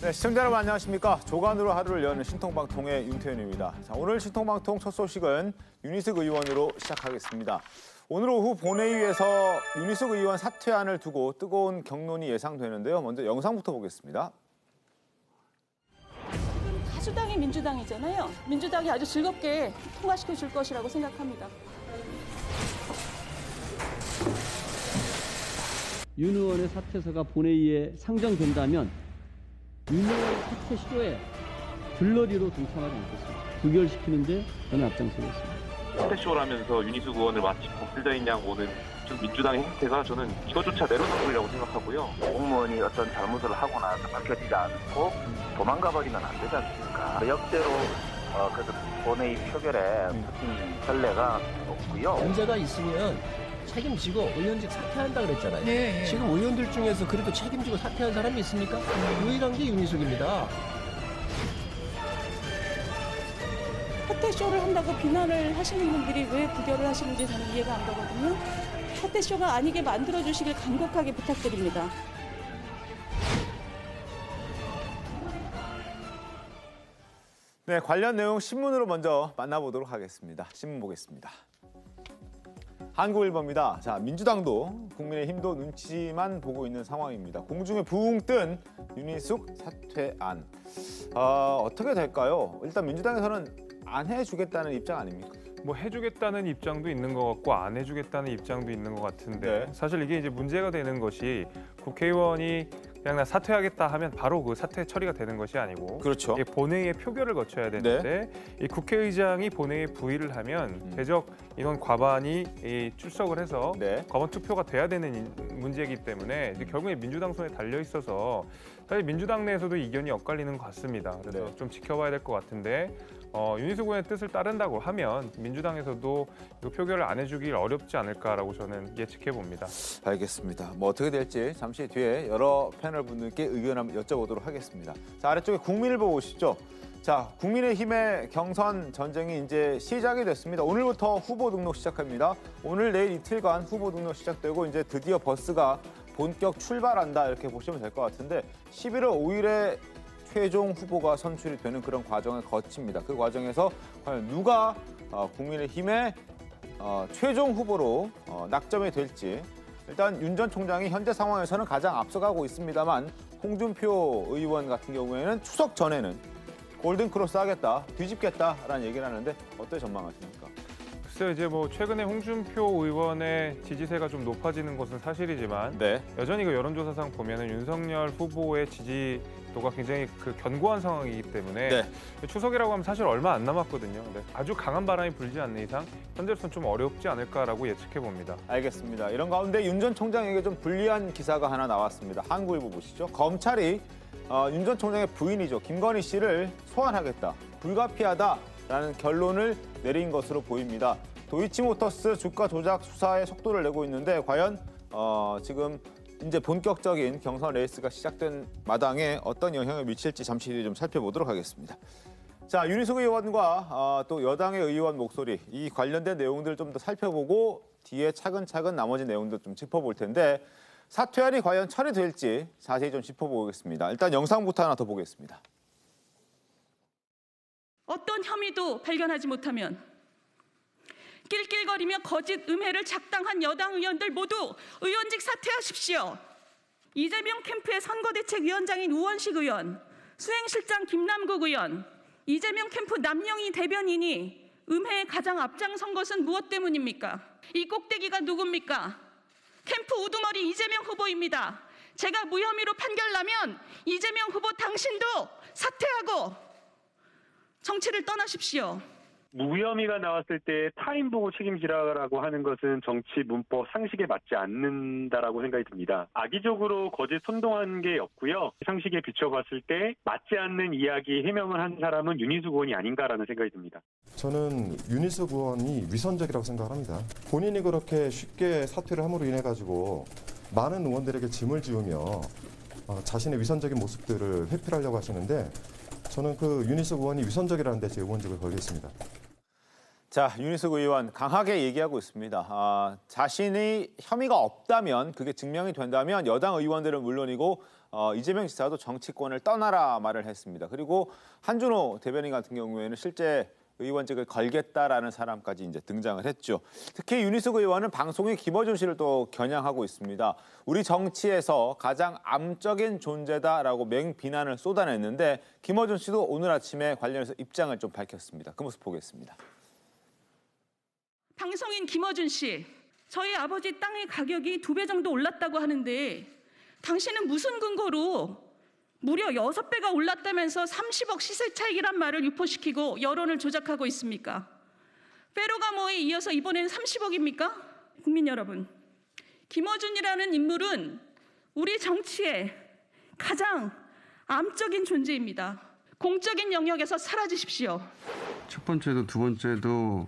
네, 시청자 여러분 안녕하십니까. 조간으로 하루를 여는 신통방통의 윤태현입니다. 자, 오늘 신통방통 첫 소식은 윤희숙 의원으로 시작하겠습니다. 오늘 오후 본회의에서 윤희숙 의원 사퇴안을 두고 뜨거운 격론이 예상되는데요. 먼저 영상부터 보겠습니다. 다수당이 민주당이잖아요. 민주당이 아주 즐겁게 통과시켜 줄 것이라고 생각합니다. 윤 의원의 사퇴서가 본회의에 상정된다면 윤 의원 사퇴 시도에 들러리로 동참하지 않겠습니다. 부결시키는데 저는 앞장서겠습니다. 사퇴쇼를 하면서 윤희숙 의원을 마치 복실자인 양 보는 좀 민주당의 행태가 저는 이거조차 내로남불이라고 생각하고요. 공무원이 어떤 잘못을 하고 나서 밝혀지지 않고 도망가 버리면 안 되지 않습니까? 역대로 그래서 본회의 표결에 특히 전례가 없고요. 문제가 있으면 책임지고 의원직 사퇴한다 그랬잖아요. 네. 지금 의원들 중에서 그래도 책임지고 사퇴한 사람이 있습니까? 유일한 게 윤희숙입니다. 사퇴쇼를 한다고 비난을 하시는 분들이 왜 부결을 하시는지 저는 이해가 안 가거든요. 사퇴쇼가 아니게 만들어주시길 간곡하게 부탁드립니다. 네, 관련 내용 신문으로 먼저 만나보도록 하겠습니다. 신문 보겠습니다. 한국일보입니다. 자, 민주당도 국민의힘도 눈치만 보고 있는 상황입니다. 공중에 붕 뜬 윤희숙 사퇴안. 어떻게 될까요? 일단 민주당에서는 안 해주겠다는 입장 아닙니까? 뭐 해주겠다는 입장도 있는 것 같고 안 해주겠다는 입장도 있는 것 같은데 네. 사실 이게 이제 문제가 되는 것이 국회의원이 그냥 나 사퇴하겠다 하면 바로 그 사퇴 처리가 되는 것이 아니고 그렇죠. 이게 본회의의 표결을 거쳐야 되는데 이 국회의장이 본회의에 부의를 하면 대적 인원 과반이 출석을 해서 과반 투표가 돼야 되는 문제이기 때문에 이제 결국에 민주당 손에 달려 있어서 사실 민주당 내에서도 이견이 엇갈리는 것 같습니다. 그래서 좀 지켜봐야 될 것 같은데 윤희숙 의원의 뜻을 따른다고 하면 민주당에서도 이 표결을 안 해주길 어렵지 않을까라고 저는 예측해 봅니다. 알겠습니다. 뭐 어떻게 될지 잠시 뒤에 여러 패널 분들께 의견 한번 여쭤보도록 하겠습니다. 자, 아래쪽에 국민일보 보시죠. 자, 국민의힘의 경선 전쟁이 이제 시작이 됐습니다. 오늘부터 후보 등록 시작합니다. 오늘 내일 이틀간 후보 등록 시작되고 이제 드디어 버스가 본격 출발한다 이렇게 보시면 될 것 같은데 11월 5일에 최종 후보가 선출이 되는 그런 과정을 거칩니다. 그 과정에서 과연 누가 국민의힘의 최종 후보로 낙점이 될지 일단 윤 전 총장이 현재 상황에서는 가장 앞서가고 있습니다만 홍준표 의원 같은 경우에는 추석 전에는 골든크로스 하겠다, 뒤집겠다라는 얘기를 하는데 어떻게 전망하십니까? 글쎄요, 이제 뭐 최근에 홍준표 의원의 지지세가 좀 높아지는 것은 사실이지만 여전히 그 여론조사상 보면은 윤석열 후보의 지지도가 굉장히 견고한 상황이기 때문에 추석이라고 하면 사실 얼마 안 남았거든요. 아주 강한 바람이 불지 않는 이상 현재로서는 좀 어렵지 않을까라고 예측해 봅니다. 알겠습니다. 이런 가운데 윤 전 총장에게 좀 불리한 기사가 하나 나왔습니다. 한국일보 보시죠. 검찰이 윤 전 총장의 부인이죠. 김건희 씨를 소환하겠다. 불가피하다라는 결론을 내린 것으로 보입니다. 도이치모터스 주가 조작 수사에 속도를 내고 있는데 과연 지금 이제 본격적인 경선 레이스가 시작된 마당에 어떤 영향을 미칠지 잠시 뒤에 좀 살펴보도록 하겠습니다. 자, 윤희숙 의원과 또 여당의 의원 목소리 이 관련된 내용들을 좀 더 살펴보고 뒤에 차근차근 나머지 내용도 좀 짚어볼 텐데 사퇴안이 과연 처리될지 자세히 좀 짚어보겠습니다. 일단 영상부터 하나 더 보겠습니다. 어떤 혐의도 발견하지 못하면 낄낄거리며 거짓 음해를 작당한 여당 의원들 모두 의원직 사퇴하십시오. 이재명 캠프의 선거대책위원장인 우원식 의원, 수행실장 김남국 의원, 이재명 캠프 남영희 대변인이 음해에 가장 앞장선 것은 무엇 때문입니까? 이 꼭대기가 누굽니까? 캠프 우두머리 이재명 후보입니다. 제가 무혐의로 판결나면 이재명 후보 당신도 사퇴하고 정치를 떠나십시오. 무혐의가 나왔을 때 타임 보고 책임지라고 하는 것은 정치 문법 상식에 맞지 않는다라고 생각이 듭니다. 악의적으로 거짓 선동한 게 없고요. 상식에 비춰봤을 때 맞지 않는 이야기 해명을 한 사람은 윤희숙 의원이 아닌가라는 생각이 듭니다. 저는 윤희숙 의원이 위선적이라고 생각합니다. 본인이 그렇게 쉽게 사퇴를 함으로 인해 가지고 많은 의원들에게 짐을 지우며 자신의 위선적인 모습들을 회피하려고 하시는데 저는 그 윤희숙 의원이 위선적이라는 데 제 의원직을 걸겠습니다. 자, 윤희숙 의원 강하게 얘기하고 있습니다. 자신이 혐의가 없다면 그게 증명이 된다면 여당 의원들은 물론이고 이재명 지사도 정치권을 떠나라 말을 했습니다. 그리고 한준호 대변인 같은 경우에는 실제 의원직을 걸겠다라는 사람까지 이제 등장을 했죠. 특히 윤희숙 의원은 방송에 김어준 씨를 또 겨냥하고 있습니다. 우리 정치에서 가장 암적인 존재다라고 맹비난을 쏟아냈는데 김어준 씨도 오늘 아침에 관련해서 입장을 좀 밝혔습니다. 그 모습 보겠습니다. 방송인 김어준 씨, 저희 아버지 땅의 가격이 2배 정도 올랐다고 하는데 당신은 무슨 근거로 무려 6배가 올랐다면서 30억 시세 차익이란 말을 유포시키고 여론을 조작하고 있습니까? 페로가모에 이어서 이번엔 30억입니까? 국민 여러분, 김어준이라는 인물은 우리 정치의 가장 암적인 존재입니다. 공적인 영역에서 사라지십시오. 첫 번째도 두 번째도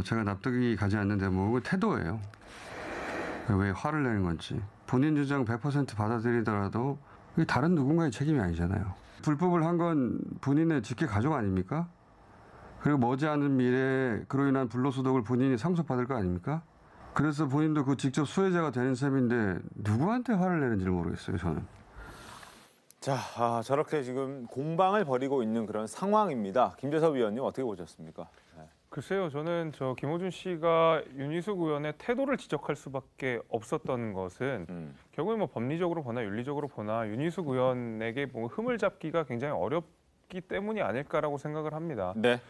제가 납득이 가지 않는 대목은 태도예요. 왜 화를 내는 건지. 본인 주장 100% 받아들이더라도 이게 다른 누군가의 책임이 아니잖아요. 불법을 한 건 본인의 직계 가족 아닙니까? 그리고 머지않은 미래에 그로 인한 불로소득을 본인이 상속받을 거 아닙니까? 그래서 본인도 그 직접 수혜자가 되는 셈인데 누구한테 화를 내는지를 모르겠어요, 저는. 자, 저렇게 지금 공방을 벌이고 있는 그런 상황입니다. 김재섭 위원님 어떻게 보셨습니까? 네. 글쎄요, 저는 김어준 씨가 윤희숙 의원의 태도를 지적할 수밖에 없었던 것은 결국에 뭐 법리적으로 보나 윤리적으로 보나 윤희숙 의원에게 뭐 흠을 잡기가 굉장히 어렵기 때문이 아닐까라고 생각을 합니다. 네.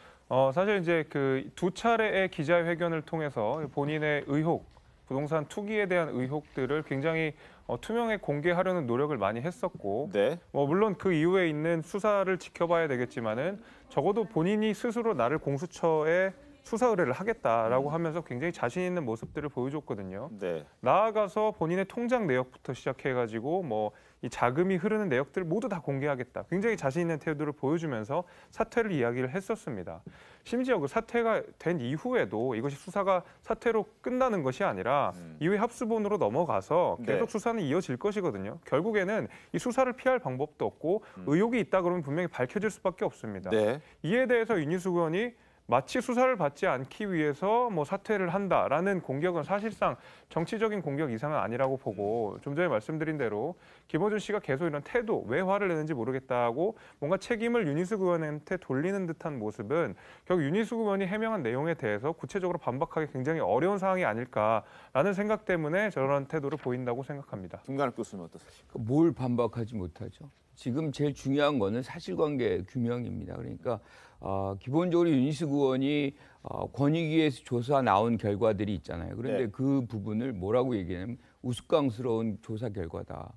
사실 이제 그 2차례의 기자회견을 통해서 본인의 의혹, 부동산 투기에 대한 의혹들을 굉장히 투명하게 공개하려는 노력을 많이 했었고, 네. 물론 그 이후에 있는 수사를 지켜봐야 되겠지만은 적어도 본인이 스스로 나를 공수처에 수사 의뢰를 하겠다라고 하면서 굉장히 자신 있는 모습들을 보여줬거든요. 네. 나아가서 본인의 통장 내역부터 시작해가지고 이 자금이 흐르는 내역들 모두 다 공개하겠다. 굉장히 자신 있는 태도를 보여주면서 사퇴를 이야기를 했었습니다. 심지어 그 사퇴가 된 이후에도 이것이 수사가 사퇴로 끝나는 것이 아니라 이후에 합수본으로 넘어가서 계속 네. 수사는 이어질 것이거든요. 결국에는 이 수사를 피할 방법도 없고 의혹이 있다 그러면 분명히 밝혀질 수밖에 없습니다. 네. 이에 대해서 윤희숙 의원이 마치 수사를 받지 않기 위해서 사퇴를 한다라는 공격은 사실상 정치적인 공격 이상은 아니라고 보고 좀 전에 말씀드린 대로 김어준 씨가 계속 이런 태도, 왜 화를 내는지 모르겠다고 뭔가 책임을 윤희숙 의원한테 돌리는 듯한 모습은 결국 윤희숙 의원이 해명한 내용에 대해서 구체적으로 반박하기 굉장히 어려운 상황이 아닐까라는 생각 때문에 저런 태도를 보인다고 생각합니다. 김관욱 교수님 어떠세요? 뭘 반박하지 못하죠? 지금 제일 중요한 거는 사실관계 규명입니다. 그러니까 기본적으로 윤희숙 의원이 권익위에서 조사 나온 결과들이 있잖아요. 그런데 네. 그 부분을 뭐라고 얘기하냐면 우스꽝스러운 조사 결과다.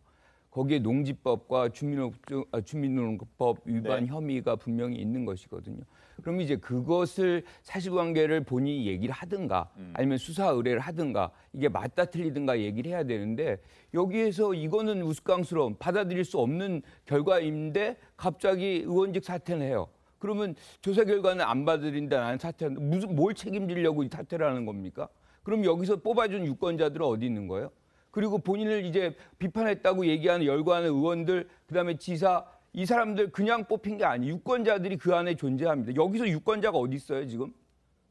거기에 농지법과 주민등록법 위반 네. 혐의가 분명히 있는 것이거든요. 그럼 이제 그것을 사실관계를 본인이 얘기를 하든가 아니면 수사 의뢰를 하든가 이게 맞다 틀리든가 얘기를 해야 되는데 여기에서 이거는 우스꽝스러운 받아들일 수 없는 결과인데 갑자기 의원직 사퇴를 해요. 그러면 조사 결과는 안 받아들인다 나는 사퇴한다. 뭘 책임지려고 사퇴를 하는 겁니까? 그럼 여기서 뽑아준 유권자들은 어디 있는 거예요? 그리고 본인을 이제 비판했다고 얘기하는 열거하는 의원들, 그다음에 지사, 이 사람들 그냥 뽑힌 게 아니에요. 유권자들이 그 안에 존재합니다. 여기서 유권자가 어디 있어요, 지금?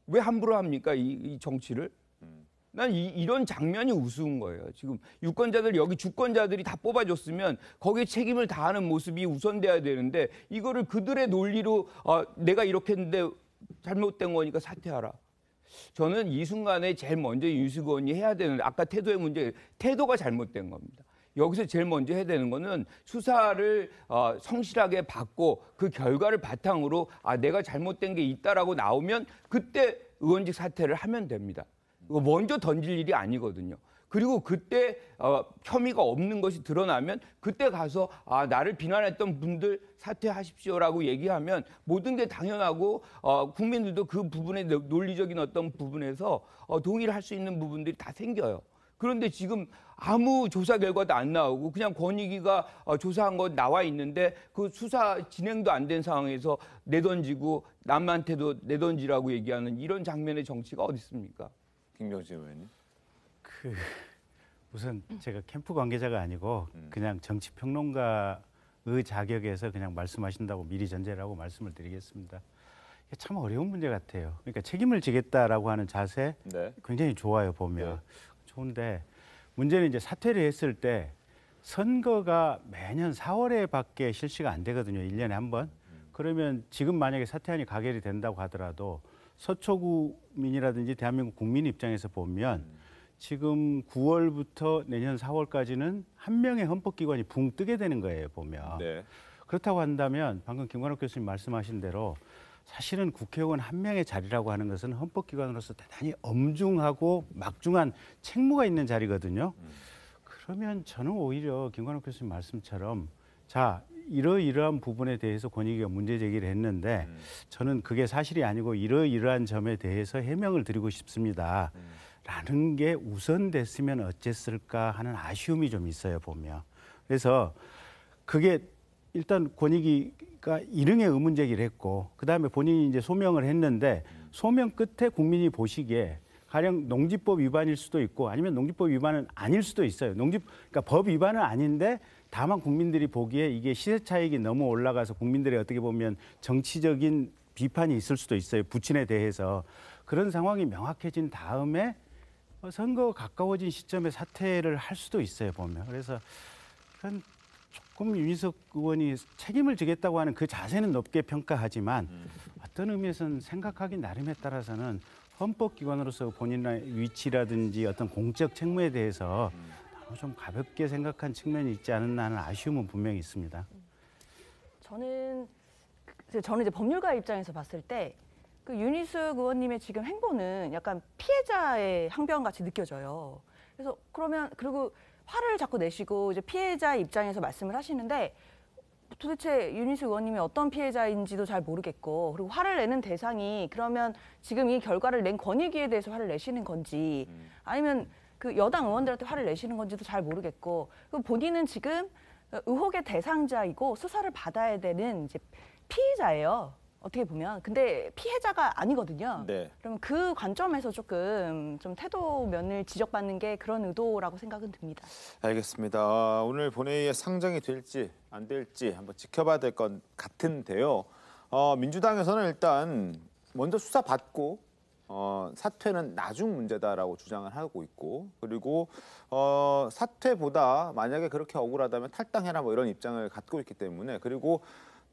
왜 함부로 합니까, 이 정치를? 난 이런 장면이 우스운 거예요. 지금 유권자들, 여기 주권자들이 다 뽑아줬으면 거기에 책임을 다하는 모습이 우선돼야 되는데 이거를 그들의 논리로 내가 이렇게 했는데 잘못된 거니까 사퇴하라. 저는 이 순간에 제일 먼저 윤희숙 의원이 해야 되는, 아까 태도의 문제, 태도가 잘못된 겁니다. 여기서 제일 먼저 해야 되는 거는 수사를 성실하게 받고 그 결과를 바탕으로 내가 잘못된 게 있다라고 나오면 그때 의원직 사퇴를 하면 됩니다. 이거 먼저 던질 일이 아니거든요. 그리고 그때 혐의가 없는 것이 드러나면 그때 가서 나를 비난했던 분들 사퇴하십시오라고 얘기하면 모든 게 당연하고 국민들도 그 부분의 논리적인 어떤 부분에서 동의를 할 수 있는 부분들이 다 생겨요. 그런데 지금 아무 조사 결과도 안 나오고 그냥 권익위가 조사한 거 나와 있는데 그 수사 진행도 안 된 상황에서 내던지고 남한테도 내던지라고 얘기하는 이런 장면의 정치가 어디 있습니까? 김병진 의원님. 우선 제가 캠프 관계자가 아니고 그냥 정치평론가의 자격에서 그냥 말씀하신다고 미리 전제를 하고 말씀을 드리겠습니다. 이게 참 어려운 문제 같아요. 그러니까 책임을 지겠다라고 하는 자세 네. 굉장히 좋아요, 보면. 좋은데 문제는 이제 사퇴를 했을 때 선거가 매년 4월에밖에 실시가 안 되거든요. 1년에 한 번. 그러면 지금 만약에 사퇴안이 가결이 된다고 하더라도 서초구민이라든지 대한민국 국민 입장에서 보면 지금 9월부터 내년 4월까지는 한 명의 헌법기관이 붕 뜨게 되는 거예요, 보면. 네. 그렇다고 한다면 방금 김관옥 교수님 말씀하신 대로 사실은 국회의원 한 명의 자리라고 하는 것은 헌법기관으로서 대단히 엄중하고 막중한 책무가 있는 자리거든요. 그러면 저는 오히려 김관옥 교수님 말씀처럼 자, 이러이러한 부분에 대해서 권익위가 문제 제기를 했는데 저는 그게 사실이 아니고 이러이러한 점에 대해서 해명을 드리고 싶습니다. 라는 게 우선됐으면 어쨌을까 하는 아쉬움이 좀 있어요, 보면. 그래서 그게 일단 권익위가 일응의 의문 제기를 했고 그다음에 본인이 이제 소명을 했는데 소명 끝에 국민이 보시기에 가령 농지법 위반일 수도 있고 아니면 농지법 위반은 아닐 수도 있어요. 그러니까 법 위반은 아닌데 다만 국민들이 보기에 이게 시세 차익이 너무 올라가서 국민들이 어떻게 보면 정치적인 비판이 있을 수도 있어요. 부친에 대해서. 그런 상황이 명확해진 다음에 선거 가까워진 시점에 사퇴를 할 수도 있어요, 보면. 그래서 조금 윤희석 의원이 책임을 지겠다고 하는 그 자세는 높게 평가하지만 어떤 의미에서는 생각하기 나름에 따라서는 헌법기관으로서 본인의 위치라든지 어떤 공적 책무에 대해서 너무 좀 가볍게 생각한 측면이 있지 않았나 하는 아쉬움은 분명히 있습니다. 저는 이제 법률가 입장에서 봤을 때 그 윤희숙 의원님의 지금 행보는 약간 피해자의 항변같이 느껴져요. 그래서 그리고 화를 자꾸 내시고 이제 피해자 입장에서 말씀을 하시는데 도대체 윤희숙 의원님이 어떤 피해자인지도 잘 모르겠고 그리고 화를 내는 대상이 그러면 지금 이 결과를 낸 권익위에 대해서 화를 내시는 건지 아니면 그 여당 의원들한테 화를 내시는 건지도 잘 모르겠고 그리고 본인은 지금 의혹의 대상자이고 수사를 받아야 되는 이제 피해자예요. 어떻게 보면. 근데 피해자가 아니거든요. 네. 그러면 그 관점에서 조금 좀 태도면을 지적받는 게 그런 의도라고 생각은 듭니다. 알겠습니다. 오늘 본회의에 상정이 될지 안 될지 한번 지켜봐야 될 것 같은데요. 민주당에서는 일단 먼저 수사받고 사퇴는 나중 문제다라고 주장을 하고 있고 그리고 사퇴보다 만약에 그렇게 억울하다면 탈당해라 뭐 이런 입장을 갖고 있기 때문에 그리고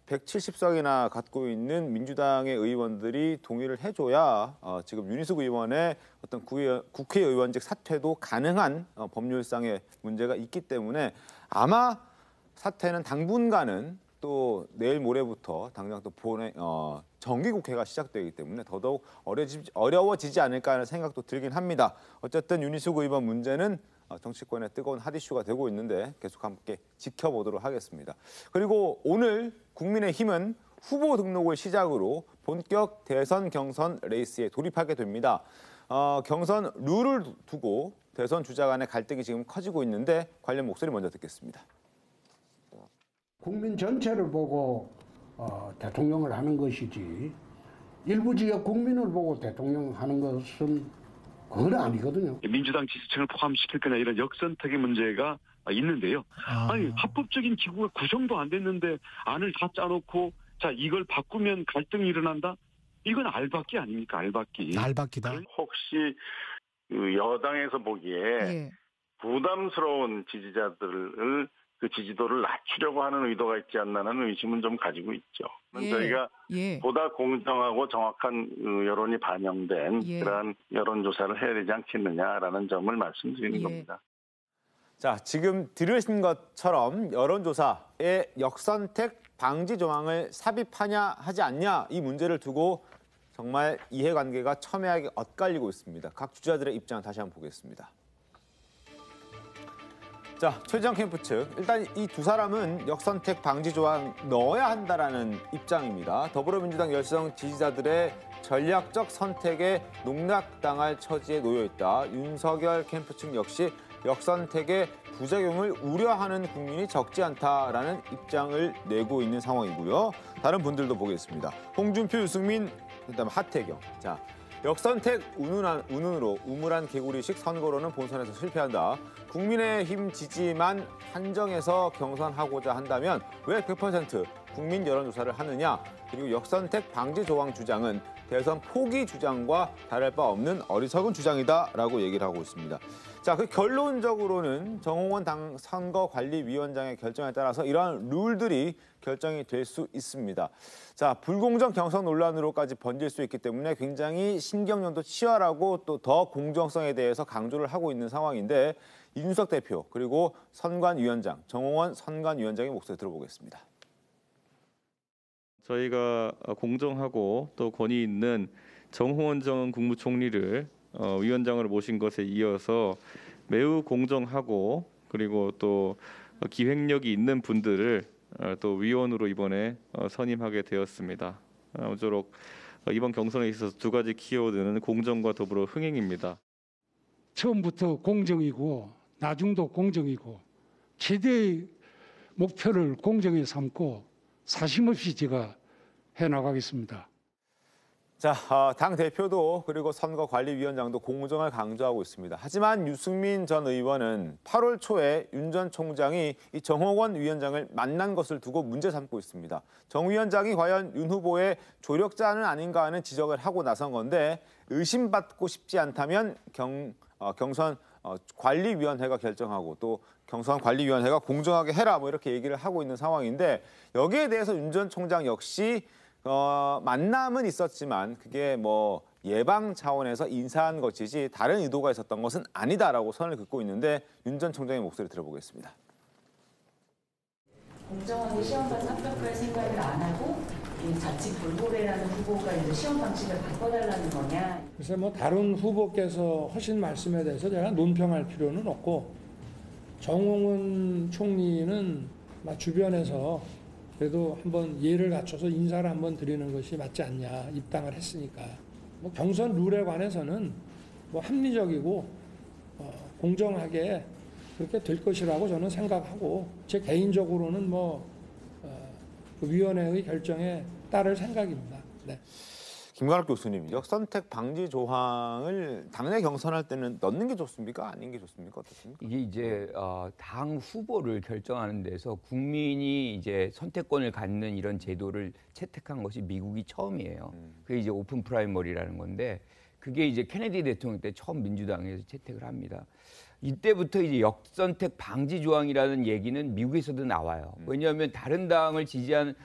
170석이나 갖고 있는 민주당의 의원들이 동의를 해줘야 지금 윤희숙 의원의 어떤 국회의원직 사퇴도 가능한 법률상의 문제가 있기 때문에 아마 사퇴는 당분간은 또 내일 모레부터 당장 또 정기국회가 시작되기 때문에 더더욱 어려워지지 않을까 하는 생각도 들긴 합니다. 어쨌든 윤희숙 의원 문제는 정치권의 뜨거운 핫이슈가 되고 있는데 계속 함께 지켜보도록 하겠습니다. 그리고 오늘 국민의힘은 후보 등록을 시작으로 본격 대선 경선 레이스에 돌입하게 됩니다. 경선 룰을 두고 대선 주자 간의 갈등이 지금 커지고 있는데 관련 목소리 먼저 듣겠습니다. 국민 전체를 보고 대통령을 하는 것이지 일부 지역 국민을 보고 대통령 하는 것은 그건 아니거든요. 민주당 지지층을 포함시킬 거냐 이런 역선택의 문제가 있는데요. 아니 합법적인 기구가 구성도 안 됐는데 안을 다 짜놓고 자 이걸 바꾸면 갈등이 일어난다? 이건 알박기 아닙니까? 알박기다. 혹시 여당에서 보기에 부담스러운 지지자들을 그 지지도를 낮추려고 하는 의도가 있지 않나는 의심은 좀 가지고 있죠. 저희가 보다 공정하고 정확한 여론이 반영된 그러한 여론조사를 해야 되지 않겠느냐라는 점을 말씀드리는 겁니다. 자, 지금 들으신 것처럼 여론조사에 역선택 방지 조항을 삽입하냐 하지 않냐 이 문제를 두고 정말 이해관계가 첨예하게 엇갈리고 있습니다. 각 주자들의 입장 다시 한번 보겠습니다. 자, 최재형 캠프 측. 일단 이 두 사람은 역선택 방지 조항 넣어야 한다라는 입장입니다. 더불어민주당 열성 지지자들의 전략적 선택에 농락당할 처지에 놓여 있다. 윤석열 캠프 측 역시 역선택의 부작용을 우려하는 국민이 적지 않다라는 입장을 내고 있는 상황이고요. 다른 분들도 보겠습니다. 홍준표, 유승민, 그다음에 하태경. 자, 역선택 운운으로 우물안 개구리식 선거로는 본선에서 실패한다. 국민의힘 지지만 한정해서 경선하고자 한다면 왜 100% 국민 여론조사를 하느냐. 그리고 역선택 방지 조항 주장은 대선 포기 주장과 다를 바 없는 어리석은 주장이다라고 얘기를 하고 있습니다. 자, 자, 그 결론적으로는 정홍원 당 선거관리위원장의 결정에 따라서 이러한 룰들이 결정이 될 수 있습니다. 자, 불공정 경선 논란으로까지 번질 수 있기 때문에 굉장히 신경전도 치열하고 또 더 공정성에 대해서 강조를 하고 있는 상황인데 이준석 대표 그리고 선관위원장, 정홍원 선관위원장의 목소리 들어보겠습니다. 저희가 공정하고 또 권위 있는 정홍원 전 국무총리를 위원장으로 모신 것에 이어서 매우 공정하고 그리고 또 기획력이 있는 분들을 또 위원으로 이번에 선임하게 되었습니다. 아무쪼록 이번 경선에 있어서 두 가지 키워드는 공정과 더불어 흥행입니다. 처음부터 공정이고 나중도 공정이고 최대의 목표를 공정에 삼고 사심없이 제가 해나가겠습니다. 자, 당 대표도 그리고 선거관리위원장도 공정을 강조하고 있습니다. 하지만 유승민 전 의원은 8월 초에 윤 전 총장이 이 정홍원 위원장을 만난 것을 두고 문제 삼고 있습니다. 정 위원장이 과연 윤 후보의 조력자는 아닌가 하는 지적을 하고 나선 건데 의심받고 싶지 않다면 경선 관리위원회가 결정하고 또 경선관리위원회가 공정하게 해라 뭐 이렇게 얘기를 하고 있는 상황인데 여기에 대해서 윤 전 총장 역시 만남은 있었지만 그게 뭐 예방 차원에서 인사한 것이지 다른 의도가 있었던 것은 아니다라고 선을 긋고 있는데 윤 전 총장의 목소리 들어보겠습니다. 공정하게 시험관 합격할 생각을 안 하고 이 자칫 돌고래라는 후보가 이제 시험 방식을 바꿔달라는 거냐? 그래서 뭐 다른 후보께서 하신 말씀에 대해서 제가 논평할 필요는 없고 정홍원 총리는 주변에서 그래도 한번 예를 갖춰서 인사를 한번 드리는 것이 맞지 않냐 입당을 했으니까 뭐 경선 룰에 관해서는 뭐 합리적이고 공정하게 그렇게 될 것이라고 저는 생각하고 제 개인적으로는 그 위원회의 결정에 따를 생각입니다. 네. 김관옥 교수님, 역선택 방지 조항을 당내 경선할 때는 넣는 게 좋습니까? 아닌 게 좋습니까? 어떻습니까? 이게 이제 당 후보를 결정하는 데서 국민이 이제 선택권을 갖는 이런 제도를 채택한 것이 미국이 처음이에요. 그게 이제 오픈 프라이머리라는 건데 그게 이제 케네디 대통령 때 처음 민주당에서 채택을 합니다. 이때부터 이제 역선택 방지 조항이라는 얘기는 미국에서도 나와요. 왜냐하면 다른 당을 지지하는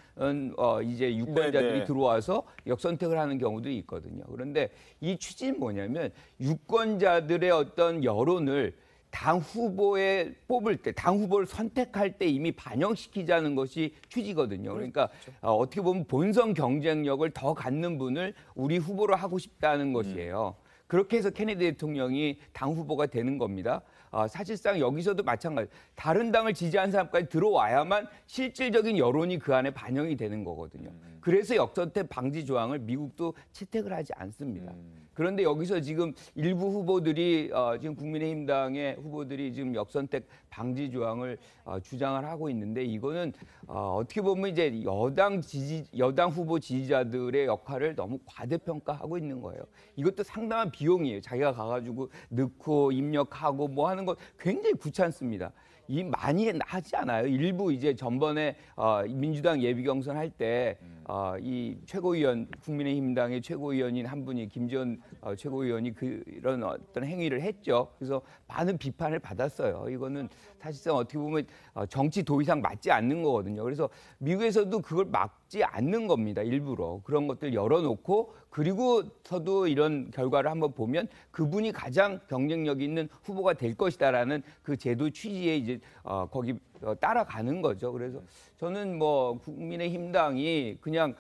이제 유권자들이 들어와서 역선택을 하는 경우도 있거든요. 그런데 이 취지는 뭐냐면 유권자들의 어떤 여론을 당 후보에 뽑을 때, 당 후보를 선택할 때 이미 반영시키자는 것이 취지거든요. 그러니까 어떻게 보면 본선 경쟁력을 더 갖는 분을 우리 후보로 하고 싶다는 것이에요. 그렇게 해서 케네디 대통령이 당 후보가 되는 겁니다. 사실상 여기서도 마찬가지. 다른 당을 지지한 사람까지 들어와야만 실질적인 여론이 그 안에 반영이 되는 거거든요. 그래서 역선택 방지 조항을 미국도 채택을 하지 않습니다. 그런데 여기서 지금 일부 후보들이 지금 국민의힘당의 후보들이 지금 역선택 방지 조항을 주장을 하고 있는데 이거는 어떻게 보면 이제 여당 후보 지지자들의 역할을 너무 과대평가하고 있는 거예요. 이것도 상당한 비용이에요. 자기가 가가지고 넣고 입력하고 뭐 하는 거 굉장히 귀찮습니다. 많이 하지 않아요. 일부 이제 전번에 민주당 예비 경선 할 때 이 최고위원 국민의힘당의 최고위원인 한 분이 김지원 최고위원이 그런 어떤 행위를 했죠. 그래서 많은 비판을 받았어요. 이거는 사실상 어떻게 보면 정치 도의상 맞지 않는 거거든요. 그래서 미국에서도 그걸 막지 않는 겁니다. 일부러 그런 것들 열어놓고 그리고서도 이런 결과를 한번 보면 그분이 가장 경쟁력 있는 후보가 될 것이다라는 그 제도 취지에 이제 거기 따라가는 거죠. 그래서 저는 뭐 국민의힘당이 그냥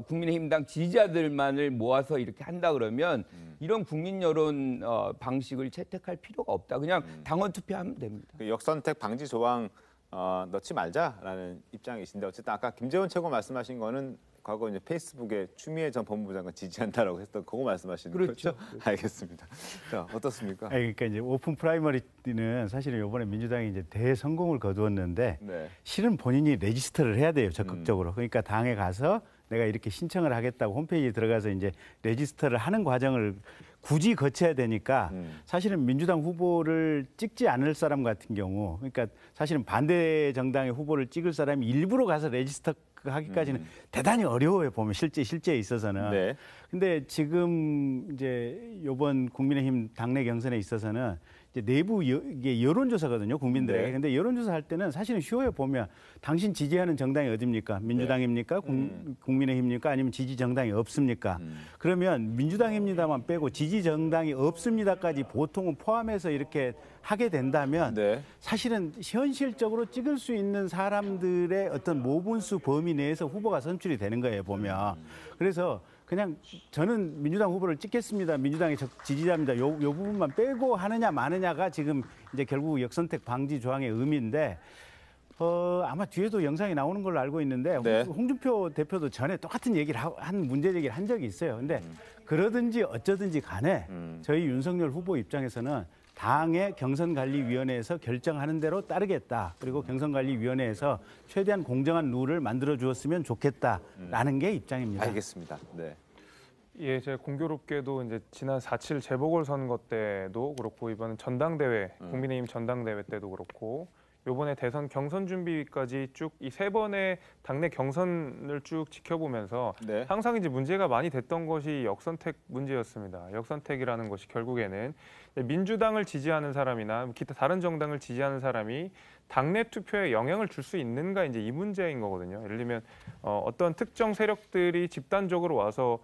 국민의힘당 지지자들만을 모아서 이렇게 한다 그러면 이런 국민 여론 방식을 채택할 필요가 없다. 그냥 당원 투표하면 됩니다. 그 역선택 방지 조항 넣지 말자라는 입장이신데 어쨌든 아까 김재원 최고 말씀하신 거는 과거 이제 페이스북에 추미애 전 법무부 장관 지지한다라고 했던 그거 말씀하시는 그렇죠. 거죠? 알겠습니다. 자, 어떻습니까? 그러니까 이제 오픈 프라이머리는 사실은 이번에 민주당이 이제 대성공을 거두었는데 실은 본인이 레지스터를 해야 돼요, 적극적으로. 그러니까 당에 가서 내가 이렇게 신청을 하겠다고 홈페이지에 들어가서 이제 레지스터를 하는 과정을 굳이 거쳐야 되니까 사실은 민주당 후보를 찍지 않을 사람 같은 경우, 그러니까 사실은 반대 정당의 후보를 찍을 사람이 일부러 가서 레지스터 하기까지는 대단히 어려워요, 보면 실제에 있어서는. 근데 지금 이제 이번 국민의힘 당내 경선에 있어서는 이제 내부 이게 여론조사거든요, 국민들에게. 네. 근데 여론조사 할 때는 사실은 쉬워요. 보면 당신 지지하는 정당이 어디입니까? 민주당입니까? 국민의힘입니까? 아니면 지지 정당이 없습니까? 그러면 민주당입니다만 빼고 지지 정당이 없습니다까지 보통은 포함해서 이렇게 하게 된다면 사실은 현실적으로 찍을 수 있는 사람들의 어떤 모분수 범위 내에서 후보가 선출이 되는 거예요, 보면. 그래서 그냥 저는 민주당 후보를 찍겠습니다. 민주당의 지지자입니다. 요 부분만 빼고 하느냐 마느냐가 지금 이제 결국 역선택 방지 조항의 의미인데 아마 뒤에도 영상이 나오는 걸로 알고 있는데 홍준표 대표도 전에 똑같은 얘기를 문제 제기를 한 적이 있어요. 근데 그러든지 어쩌든지 간에 저희 윤석열 후보 입장에서는 당의 경선관리위원회에서 결정하는 대로 따르겠다. 그리고 경선관리위원회에서 최대한 공정한 룰을 만들어 주었으면 좋겠다라는 게 입장입니다. 알겠습니다. 네. 예, 제가 공교롭게도 이제 지난 4.7 재보궐선거 때도 그렇고 이번 전당대회, 국민의힘 전당대회 때도 그렇고 요번에 대선 경선 준비까지 쭉 이 3번의 당내 경선을 쭉 지켜보면서 항상 이제 문제가 많이 됐던 것이 역선택 문제였습니다. 역선택이라는 것이 결국에는 민주당을 지지하는 사람이나 기타 다른 정당을 지지하는 사람이 당내 투표에 영향을 줄 수 있는가 이제 이 문제인 거거든요. 예를 들면 어떤 특정 세력들이 집단적으로 와서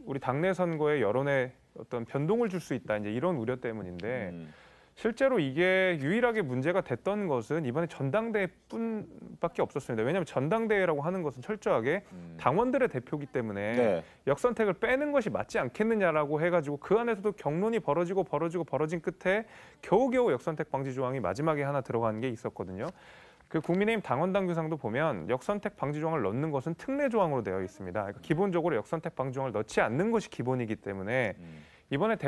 우리 당내 선거의 여론에 어떤 변동을 줄 수 있다 이제 이런 우려 때문인데. 실제로 이게 유일하게 문제가 됐던 것은 이번에 전당대회뿐밖에 없었습니다. 왜냐하면 전당대회라고 하는 것은 철저하게 당원들의 대표이기 때문에 역선택을 빼는 것이 맞지 않겠느냐라고 해가지고 그 안에서도 격론이 벌어진 끝에 겨우겨우 역선택 방지 조항이 마지막에 하나 들어간 게 있었거든요. 그 국민의힘 당원당 규상도 보면 역선택 방지 조항을 넣는 것은 특례 조항으로 되어 있습니다. 그러니까 기본적으로 역선택 방지 조항을 넣지 않는 것이 기본이기 때문에 이번에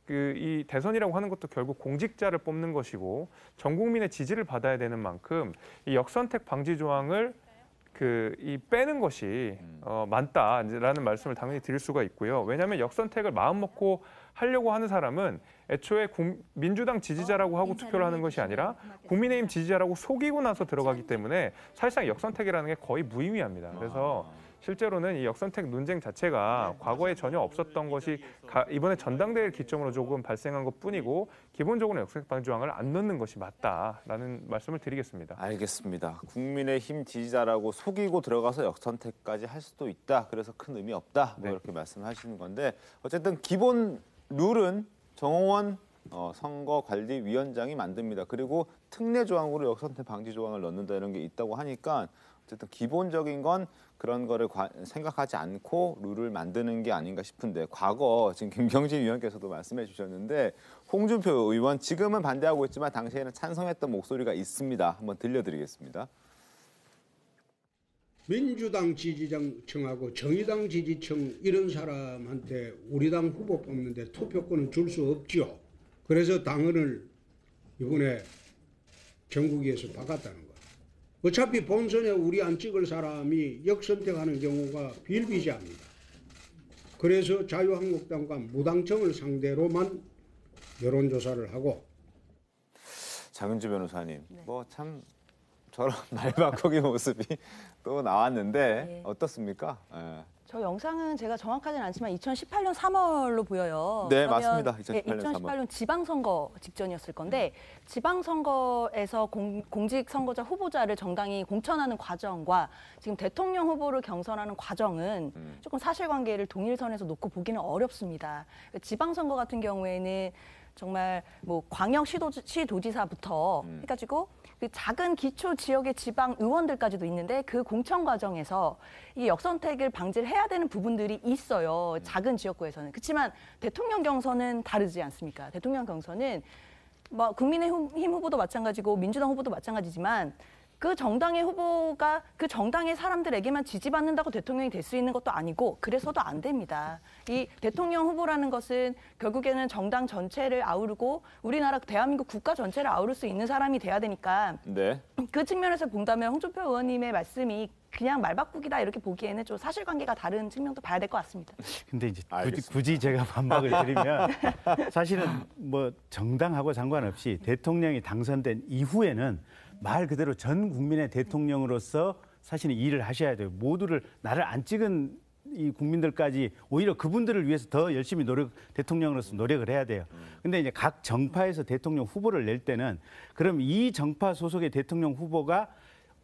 이 대선이라고 하는 것도 결국 공직자를 뽑는 것이고 전 국민의 지지를 받아야 되는 만큼 이 역선택 방지 조항을 빼는 것이 맞다라는 말씀을 당연히 드릴 수가 있고요. 왜냐하면 역선택을 마음 먹고 하려고 하는 사람은 애초에 민주당 지지자라고 하고 투표를 하는 것이 아니라 국민의힘 지지자라고 속이고 나서 들어가기 때문에 사실상 역선택이라는 게 거의 무의미합니다. 그래서 실제로는 이 역선택 논쟁 자체가 과거에 전혀 없었던 것이 이번에 전당대회를 기점으로 조금 발생한 것뿐이고 기본적으로 역선택 방지 조항을 안 넣는 것이 맞다라는 말씀을 드리겠습니다. 알겠습니다. 국민의힘 지지자라고 속이고 들어가서 역선택까지 할 수도 있다. 그래서 큰 의미 없다. 이렇게 말씀하시는 건데 어쨌든 기본 룰은 정홍원 선거관리위원장이 만듭니다. 그리고 특례 조항으로 역선택 방지 조항을 넣는다 이런 게 있다고 하니까 어쨌든 기본적인 건 그런 거를 생각하지 않고 룰을 만드는 게 아닌가 싶은데 과거 지금 김경진 위원께서도 말씀해 주셨는데 홍준표 의원 지금은 반대하고 있지만 당시에는 찬성했던 목소리가 있습니다. 한번 들려드리겠습니다. 민주당 지지층하고 정의당 지지층 이런 사람한테 우리 당 후보 뽑는데 투표권은 줄 수 없죠. 그래서 당헌을 이번에 전국위에서 바꿨다는 거예요. 어차피 본선에 우리 안 찍을 사람이 역선택하는 경우가 비일비재합니다. 그래서 자유한국당과 무당청을 상대로만 여론조사를 하고. 장윤주 변호사님, 뭐 참 저런 말 바꾸기 모습이 또 나왔는데 어떻습니까? 저 영상은 제가 정확하진 않지만 2018년 3월로 보여요. 네, 맞습니다. 2018년 지방선거 직전이었을 건데 지방선거에서 공직선거자 후보자를 정당이 공천하는 과정과 지금 대통령 후보를 경선하는 과정은 조금 사실관계를 동일선에서 놓고 보기는 어렵습니다. 지방선거 같은 경우에는 정말 뭐 광역시도지사부터 해가지고 그 작은 기초 지역의 지방 의원들까지도 있는데 그 공천 과정에서 이 역선택을 방지를 해야 되는 부분들이 있어요. 작은 지역구에서는. 그렇지만 대통령 경선은 다르지 않습니까? 대통령 경선은 뭐 국민의힘 후보도 마찬가지고 민주당 후보도 마찬가지지만 그 정당의 후보가 그 정당의 사람들에게만 지지받는다고 대통령이 될 수 있는 것도 아니고 그래서도 안 됩니다. 이 대통령 후보라는 것은 결국에는 정당 전체를 아우르고 우리나라 대한민국 국가 전체를 아우를 수 있는 사람이 돼야 되니까 그 측면에서 본다면 홍준표 의원님의 말씀이 그냥 말바꾸기다 이렇게 보기에는 좀 사실관계가 다른 측면도 봐야 될 것 같습니다. 근데 이제 굳이 제가 반박을 드리면 사실은 뭐 정당하고 상관없이 대통령이 당선된 이후에는 말 그대로 전 국민의 대통령으로서 사실은 일을 하셔야 돼요. 모두를 나를 안 찍은 이 국민들까지 오히려 그분들을 위해서 더 열심히 대통령으로서 노력을 해야 돼요. 근데 이제 각 정파에서 대통령 후보를 낼 때는 그럼 이 정파 소속의 대통령 후보가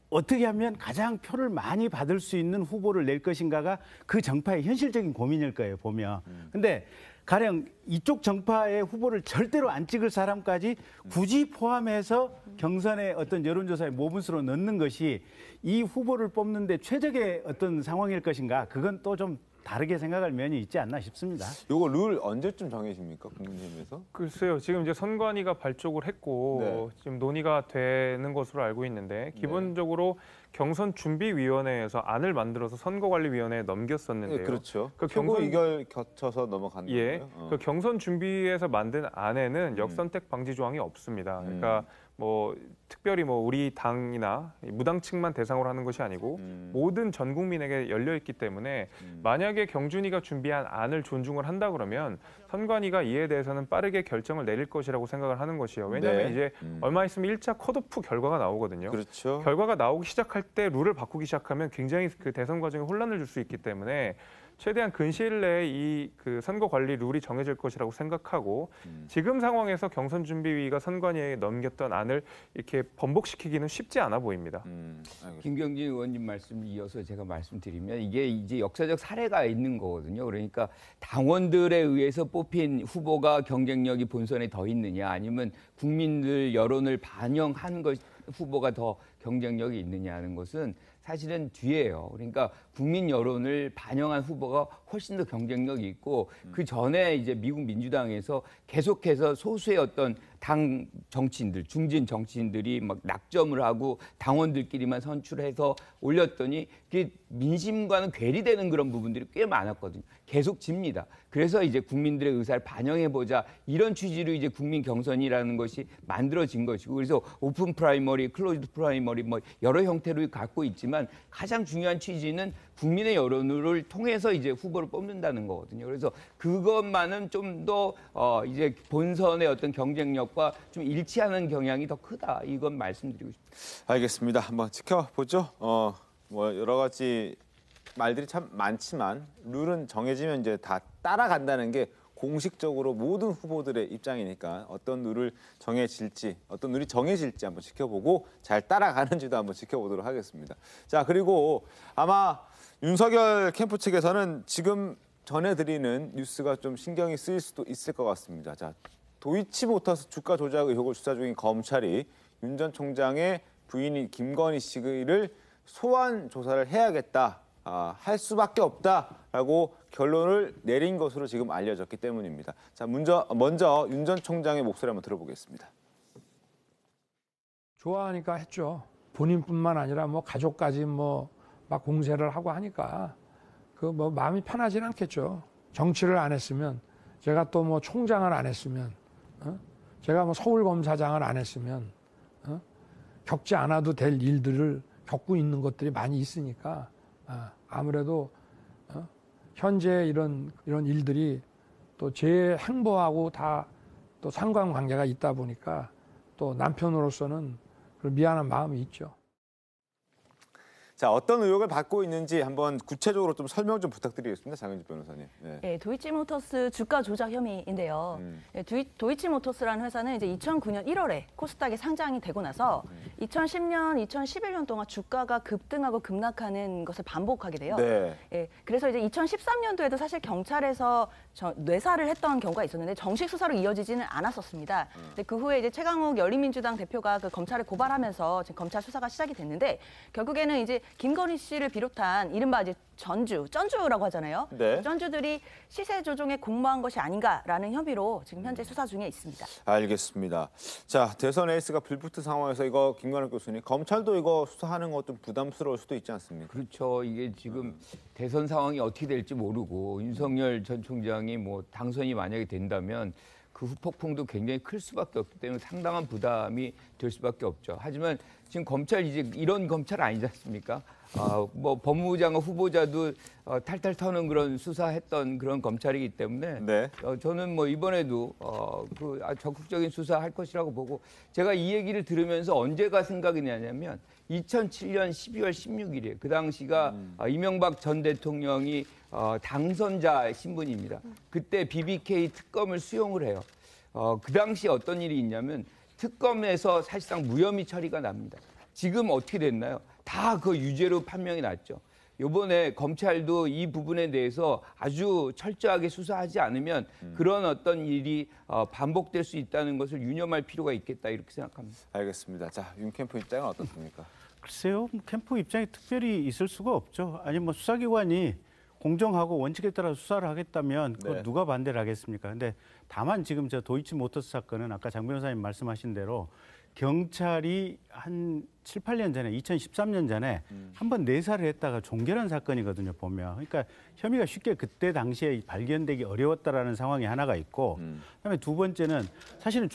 어떻게 하면 가장 표를 많이 받을 수 있는 후보를 낼 것인가가 그 정파의 현실적인 고민일 거예요, 보면. 근데 가령 이쪽 정파의 후보를 절대로 안 찍을 사람까지 굳이 포함해서 경선의 어떤 여론조사의 모분수로 넣는 것이 이 후보를 뽑는데 최적의 어떤 상황일 것인가, 그건 또 좀 다르게 생각할 면이 있지 않나 싶습니다. 이거 룰 언제쯤 정해집니까, 국민의힘에서? 글쎄요, 지금 이제 선관위가 발족을 했고 지금 논의가 되는 것으로 알고 있는데 기본적으로 경선준비위원회에서 안을 만들어서 선거관리위원회에 넘겼었는데요. 그렇죠. 그 최고 의결 거쳐서 넘어간 거예요. 그 경선준비에서 만든 안에는 역선택 방지 조항이 없습니다. 그러니까 뭐 특별히 뭐 우리 당이나 무당층만 대상으로 하는 것이 아니고 모든 전 국민에게 열려 있기 때문에 만약에 경준이가 준비한 안을 존중을 한다 그러면 선관위가 이에 대해서는 빠르게 결정을 내릴 것이라고 생각을 하는 것이요. 왜냐하면 이제 얼마 있으면 1차 컷오프 결과가 나오거든요. 그렇죠. 결과가 나오기 시작할 때 룰을 바꾸기 시작하면 굉장히 그 대선 과정에 혼란을 줄 수 있기 때문에 최대한 근시일 내에 이 그 선거 관리 룰이 정해질 것이라고 생각하고 지금 상황에서 경선준비위가 선관위에 넘겼던 안을 이렇게 번복시키기는 쉽지 않아 보입니다. 김경진 의원님 말씀 이어서 제가 말씀드리면 이게 이제 역사적 사례가 있는 거거든요. 그러니까 당원들에 의해서 뽑힌 후보가 경쟁력이 본선에 더 있느냐, 아니면 국민들 여론을 반영한 것 후보가 더 경쟁력이 있느냐 하는 것은 사실은 뒤에요. 그러니까 국민 여론을 반영한 후보가 훨씬 더 경쟁력이 있고 그 전에 이제 미국 민주당에서 계속해서 소수의 어떤 당 정치인들, 중진 정치인들이 막 낙점을 하고 당원들끼리만 선출해서 올렸더니 그게 민심과는 괴리되는 그런 부분들이 꽤 많았거든요. 계속 집니다. 그래서 이제 국민들의 의사를 반영해보자, 이런 취지로 이제 국민 경선이라는 것이 만들어진 것이고, 그래서 오픈 프라이머리, 클로즈드 프라이머리 뭐 여러 형태로 갖고 있지만 가장 중요한 취지는 국민의 여론을 통해서 이제 후보를 뽑는다는 거거든요. 그래서 그것만은 좀 더 이제 본선의 어떤 경쟁력과 좀 일치하는 경향이 더 크다, 이건 말씀드리고 싶습니다. 알겠습니다. 한번 지켜보죠. 뭐 여러 가지 말들이 참 많지만 룰은 정해지면 이제 다 따라간다는 게 공식적으로 모든 후보들의 입장이니까 어떤 룰을 정해질지, 어떤 룰이 정해질지 한번 지켜보고 잘 따라가는지도 한번 지켜보도록 하겠습니다. 자, 그리고 아마 윤석열 캠프 측에서는 지금 전해드리는 뉴스가 좀 신경이 쓰일 수도 있을 것 같습니다. 자, 도이치모터스 주가 조작 의혹을 수사 중인 검찰이 윤 전 총장의 부인인 김건희 씨를 소환 조사를 해야겠다, 할 수밖에 없다라고 결론을 내린 것으로 지금 알려졌기 때문입니다. 자, 먼저 윤 전 총장의 목소리 한번 들어보겠습니다. 좋아하니까 했죠. 본인뿐만 아니라 뭐 가족까지 뭐 막 공세를 하고 하니까 그 뭐 마음이 편하진 않겠죠. 정치를 안 했으면, 제가 또 뭐 총장을 안 했으면, 제가 뭐 서울검사장을 안 했으면 겪지 않아도 될 일들을 겪고 있는 것들이 많이 있으니까 아무래도 현재 이런 일들이 또 제 행보하고 다 또 상관관계가 있다 보니까 또 남편으로서는 미안한 마음이 있죠. 자, 어떤 의혹을 받고 있는지 한번 구체적으로 좀 설명 좀 부탁드리겠습니다. 장윤주 변호사님. 네, 도이치모터스 주가 조작 혐의인데요. 도이치모터스라는 회사는 이제 2009년 1월에 코스닥에 상장이 되고 나서 2010년, 2011년 동안 주가가 급등하고 급락하는 것을 반복하게 돼요. 네, 그래서 이제 2013년도에도 사실 경찰에서 뇌사를 했던 경우가 있었는데 정식 수사로 이어지지는 않았었습니다. 근데 그 후에 이제 최강욱 열린민주당 대표가 그 검찰에 고발하면서 지금 검찰 수사가 시작이 됐는데, 결국에는 이제 김건희 씨를 비롯한 이른바 이제 쩐주라고 하잖아요. 쩐주들이 시세 조종에 공모한 것이 아닌가라는 혐의로 지금 현재 수사 중에 있습니다. 알겠습니다. 자, 대선 에이스가 불붙은 상황에서 이거 김관욱 교수님, 검찰도 이거 수사하는 거 좀 부담스러울 수도 있지 않습니까? 그렇죠. 이게 지금 대선 상황이 어떻게 될지 모르고 윤석열 전 총장이 뭐 당선이 만약에 된다면 그 후폭풍도 굉장히 클 수밖에 없기 때문에 상당한 부담이 될 수밖에 없죠. 하지만 지금 검찰 이제 이런 검찰 아니지 않습니까? 뭐 법무부 장관 후보자도 탈탈 터는 그런 수사했던 그런 검찰이기 때문에 네. 저는 뭐 이번에도 적극적인 수사할 것이라고 보고 제가 이 얘기를 들으면서 언제가 생각이 나냐면 2007년 12월 16일이에요. 그 당시가 이명박 전 대통령이 당선자 신분입니다. 그때 BBK 특검을 수용을 해요. 그 당시 어떤 일이 있냐면 특검에서 사실상 무혐의 처리가 납니다. 지금 어떻게 됐나요? 다 그 유죄로 판명이 났죠. 이번에 검찰도 이 부분에 대해서 아주 철저하게 수사하지 않으면 그런 어떤 일이 반복될 수 있다는 것을 유념할 필요가 있겠다 이렇게 생각합니다. 알겠습니다. 자, 윤 캠프 입장은 어떻습니까? 글쎄요, 캠프 입장이 특별히 있을 수가 없죠. 아니 뭐 수사기관이 공정하고 원칙에 따라 수사를 하겠다면 그걸 네. 누가 반대를 하겠습니까? 근데 다만 지금 저 도이치모터스 사건은 아까 장 변호사님 말씀하신 대로 경찰이 한 7, 8년 전에 2013년 전에 한번 내사를 했다가 종결한 사건이거든요, 보면. 그러니까 혐의가 쉽게 그때 당시에 발견되기 어려웠다라는 상황이 하나가 있고 그다음에 두 번째는 사실은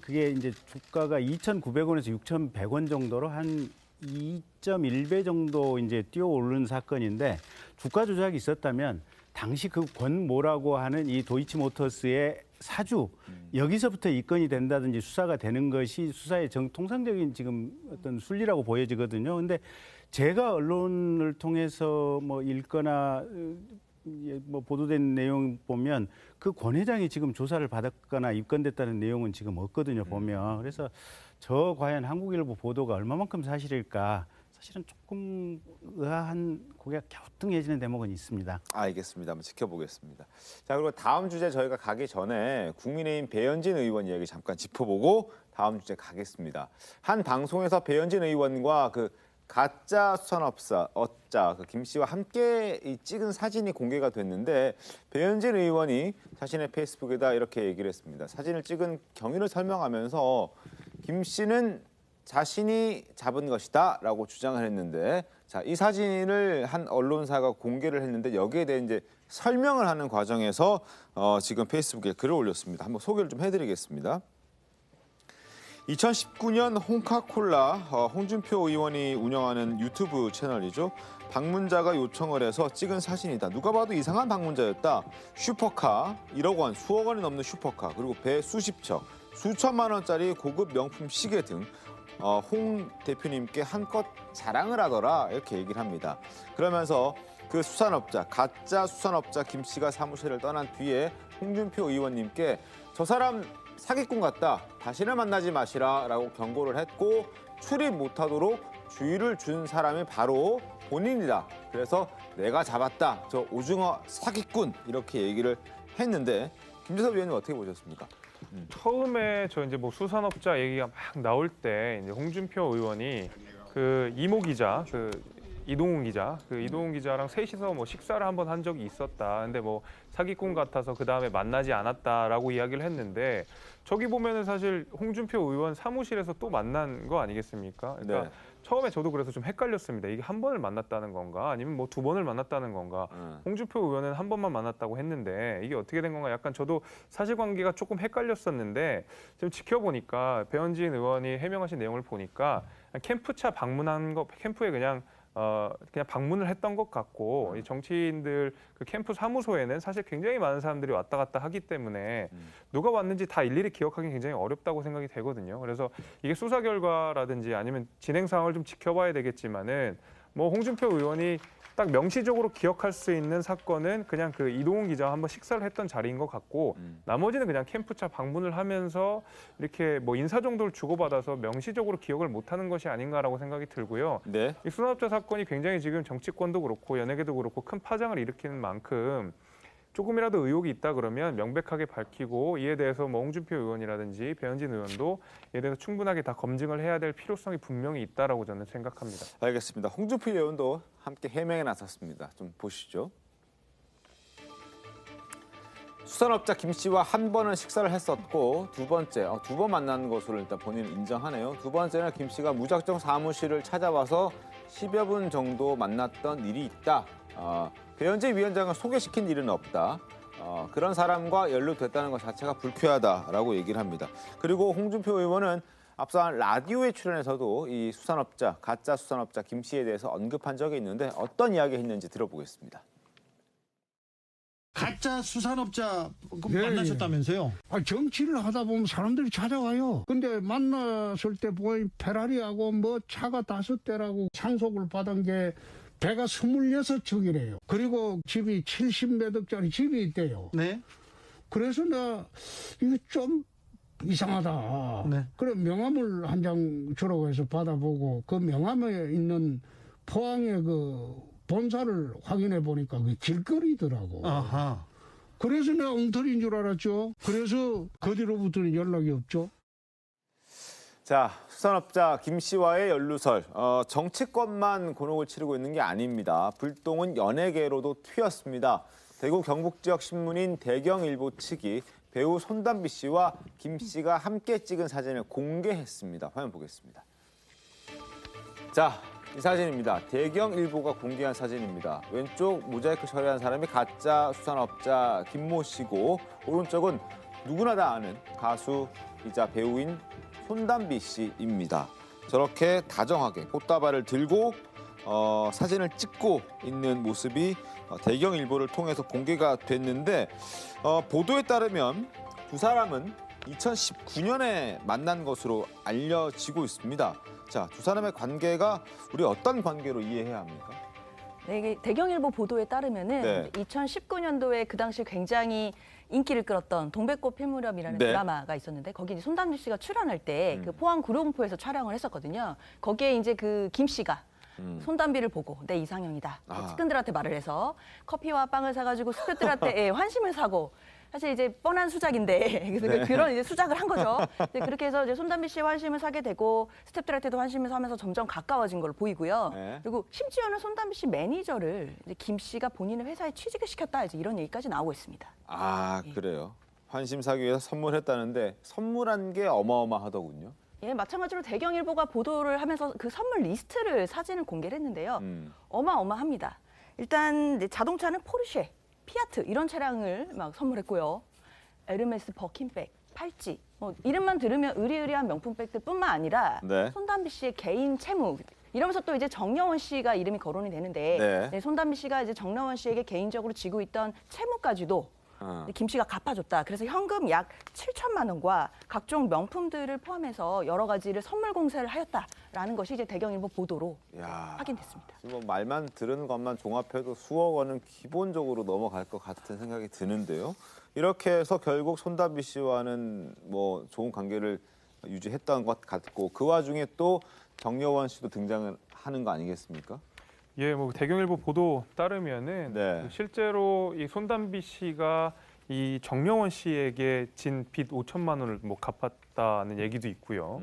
그게 이제 주가가 2,900원에서 6,100원 정도로 한 2.1배 정도 이제 뛰어오른 사건인데 주가 조작이 있었다면 당시 그 권모라고 하는 이 도이치모터스의 사주 여기서부터 입건이 된다든지 수사가 되는 것이 수사의 통상적인 지금 어떤 순리라고 보여지거든요. 근데 제가 언론을 통해서 뭐 읽거나 뭐 보도된 내용 보면 그 권 회장이 지금 조사를 받았거나 입건됐다는 내용은 지금 없거든요, 보면. 그래서 저 과연 한국일보 보도가 얼마만큼 사실일까 사실은 조금 의아한 고개가 갸우뚱해지는 대목은 있습니다. 알겠습니다. 한번 지켜보겠습니다. 자, 그리고 다음 주제 저희가 가기 전에 국민의힘 배현진 의원 이야기 잠깐 짚어보고 다음 주제 가겠습니다. 한 방송에서 배현진 의원과 그 가짜 수산업자 그 김 씨와 함께 찍은 사진이 공개가 됐는데 배현진 의원이 자신의 페이스북에다 이렇게 얘기를 했습니다. 사진을 찍은 경위를 설명하면서 김 씨는 자신이 잡은 것이다 라고 주장을 했는데 자, 이 사진을 한 언론사가 공개를 했는데 여기에 대해 이제 설명을 하는 과정에서 지금 페이스북에 글을 올렸습니다. 한번 소개를 좀 해드리겠습니다. 2019년 홍카콜라 홍준표 의원이 운영하는 유튜브 채널이죠. 방문자가 요청을 해서 찍은 사진이다. 누가 봐도 이상한 방문자였다. 슈퍼카 1억 원, 수억 원이 넘는 슈퍼카, 그리고 배 수십 척, 수천만 원짜리 고급 명품 시계 등 홍 대표님께 한껏 자랑을 하더라 이렇게 얘기를 합니다. 그러면서 그 수산업자, 가짜 수산업자 김 씨가 사무실을 떠난 뒤에 홍준표 의원님께 저 사람 사기꾼 같다. 다시는 만나지 마시라라고 경고를 했고 출입 못하도록 주의를 준 사람이 바로 본인이다. 그래서 내가 잡았다. 저 오징어 사기꾼 이렇게 얘기를 했는데 김재섭 위원님 어떻게 보셨습니까? 처음에 저 이제 뭐 수산업자 얘기가 막 나올 때 이제 홍준표 의원이 그 이모 기자 이동훈 기자랑 셋이서 뭐 식사를 한번 한 적이 있었다. 근데 뭐 사기꾼 같아서 그 다음에 만나지 않았다라고 이야기를 했는데 저기 보면은 사실 홍준표 의원 사무실에서 또 만난 거 아니겠습니까? 그러니까 네. 처음에 저도 그래서 좀 헷갈렸습니다. 이게 한 번을 만났다는 건가 아니면 뭐 두 번을 만났다는 건가? 홍준표 의원은 한 번만 만났다고 했는데 이게 어떻게 된 건가? 약간 저도 사실관계가 조금 헷갈렸었는데 지금 지켜보니까 배현진 의원이 해명하신 내용을 보니까 캠프차 방문한 거 캠프에 그냥 방문을 했던 것 같고 이 정치인들 그 캠프 사무소에는 사실 굉장히 많은 사람들이 왔다 갔다 하기 때문에 누가 왔는지 다 일일이 기억하기 굉장히 어렵다고 생각이 되거든요. 그래서 이게 수사 결과라든지 아니면 진행 상황을 좀 지켜봐야 되겠지만은 뭐 홍준표 의원이 딱 명시적으로 기억할 수 있는 사건은 그냥 그 이동훈 기자와 한번 식사를 했던 자리인 것 같고 나머지는 그냥 캠프차 방문을 하면서 이렇게 뭐 인사 정도를 주고받아서 명시적으로 기억을 못하는 것이 아닌가라고 생각이 들고요. 네. 이 수산업자 사건이 굉장히 지금 정치권도 그렇고 연예계도 그렇고 큰 파장을 일으키는 만큼 조금이라도 의혹이 있다 그러면 명백하게 밝히고 이에 대해서 뭐 홍준표 의원이라든지 배현진 의원도 이에 대해서 충분하게 다 검증을 해야 될 필요성이 분명히 있다라고 저는 생각합니다. 알겠습니다. 홍준표 의원도 함께 해명에 나섰습니다. 좀 보시죠. 수산업자 김 씨와 한 번은 식사를 했었고 두 번째, 두 번 만난 것으로 일단 본인은 인정하네요. 두 번째는 김 씨가 무작정 사무실을 찾아와서 10여 분 정도 만났던 일이 있다. 배현진 위원장을 소개시킨 일은 없다. 그런 사람과 연루됐다는 것 자체가 불쾌하다라고 얘기를 합니다. 그리고 홍준표 의원은 앞서 라디오에 출연해서도 이 수산업자, 가짜 수산업자 김 씨에 대해서 언급한 적이 있는데 어떤 이야기 했는지 들어보겠습니다. 가짜 수산업자 만나셨다면서요? 정치를 하다 보면 사람들이 찾아와요. 근데 만났을 때 보니 페라리하고 뭐 차가 5대라고 상속을 받은 게 배가 26척이래요. 그리고 집이 70몇 억짜리 집이 있대요. 네. 그래서 나 이거 좀 이상하다. 네. 그래 명함을 한 장 주라고 해서 받아보고 그 명함에 있는 포항의 그 본사를 확인해 보니까 그 길거리더라고. 아하. 그래서 내가 엉터리인 줄 알았죠. 그래서 그 뒤로부터는 연락이 없죠. 자, 수산업자 김 씨와의 연루설. 정치권만 곤혹을 치르고 있는 게 아닙니다. 불똥은 연예계로도 튀었습니다. 대구 경북 지역 신문인 대경일보 측이 배우 손담비 씨와 김 씨가 함께 찍은 사진을 공개했습니다. 화면 보겠습니다. 자, 이 사진입니다. 대경일보가 공개한 사진입니다. 왼쪽 모자이크 처리한 사람이 가짜 수산업자 김모 씨고 오른쪽은 누구나 다 아는 가수이자 배우인 손담비 씨입니다. 저렇게 다정하게 꽃다발을 들고 사진을 찍고 있는 모습이 대경일보를 통해서 공개가 됐는데 보도에 따르면 두 사람은 2019년에 만난 것으로 알려지고 있습니다. 자, 두 사람의 관계가 우리 어떤 관계로 이해해야 합니까? 네, 이게 대경일보 보도에 따르면은 네. 2019년도에 그 당시 굉장히 인기를 끌었던 동백꽃 필무렵이라는 네. 드라마가 있었는데 거기 이제 손담비 씨가 출연할 때 그 포항 구룡포에서 촬영을 했었거든요. 거기에 이제 그 김 씨가 손담비를 보고 내 이상형이다. 측근들한테 말을 해서 커피와 빵을 사가지고 스태프들한테 환심을 사고 사실 이제 뻔한 수작인데 네. 그런 이제 수작을 한 거죠. 그렇게 해서 이제 손담비 씨의 환심을 사게 되고 스태프들한테도 환심을 사면서 점점 가까워진 걸로 보이고요. 네. 그리고 심지어는 손담비 씨 매니저를 이제 김 씨가 본인의 회사에 취직을 시켰다 이제 이런 얘기까지 나오고 있습니다. 아, 그래요. 환심 사기 위해서 선물했다는데 선물한 게 어마어마하더군요. 예, 마찬가지로 대경일보가 보도를 하면서 그 선물 리스트를 사진을 공개를 했는데요. 어마어마합니다. 일단 이제 자동차는 포르쉐, 피아트 이런 차량을 막 선물했고요. 에르메스 버킨백, 팔찌, 뭐 이름만 들으면 의리의리한 명품백들뿐만 아니라 네. 손담비 씨의 개인 채무 이러면서 또 이제 정려원 씨가 이름이 거론이 되는데 네, 손담비 씨가 이제 정려원 씨에게 개인적으로 지고 있던 채무까지도 김 씨가 갚아줬다. 그래서 현금 약 7천만 원과 각종 명품들을 포함해서 여러 가지를 선물 공세를 하였다라는 것이 이제 대경일보 보도로 확인됐습니다. 뭐 말만 들은 것만 종합해도 수억 원은 기본적으로 넘어갈 것 같은 생각이 드는데요. 이렇게 해서 결국 손담비 씨와는 뭐 좋은 관계를 유지했던 것 같고 그 와중에 또 정려원 씨도 등장을 하는 거 아니겠습니까? 예, 뭐 대경일보 보도 따르면은 실제로 이 손담비 씨가 이 정려원 씨에게 진 빚 5천만 원을 뭐 갚았다는 얘기도 있고요.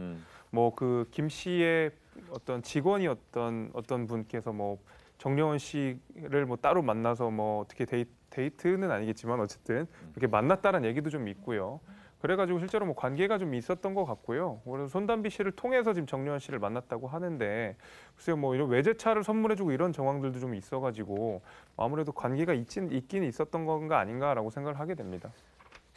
뭐 그 김 씨의 어떤 직원이었던 어떤 분께서 뭐 정려원 씨를 뭐 따로 만나서 뭐 어떻게 데이트는 아니겠지만 어쨌든 이렇게 만났다는 얘기도 좀 있고요. 그래가지고 실제로 뭐 관계가 좀 있었던 것 같고요. 그래서 손담비 씨를 통해서 지금 정려원 씨를 만났다고 하는데 글쎄요 뭐 이런 외제차를 선물해주고 이런 정황들도 좀 있어가지고 아무래도 관계가 있긴 있었던 건가 아닌가라고 생각을 하게 됩니다.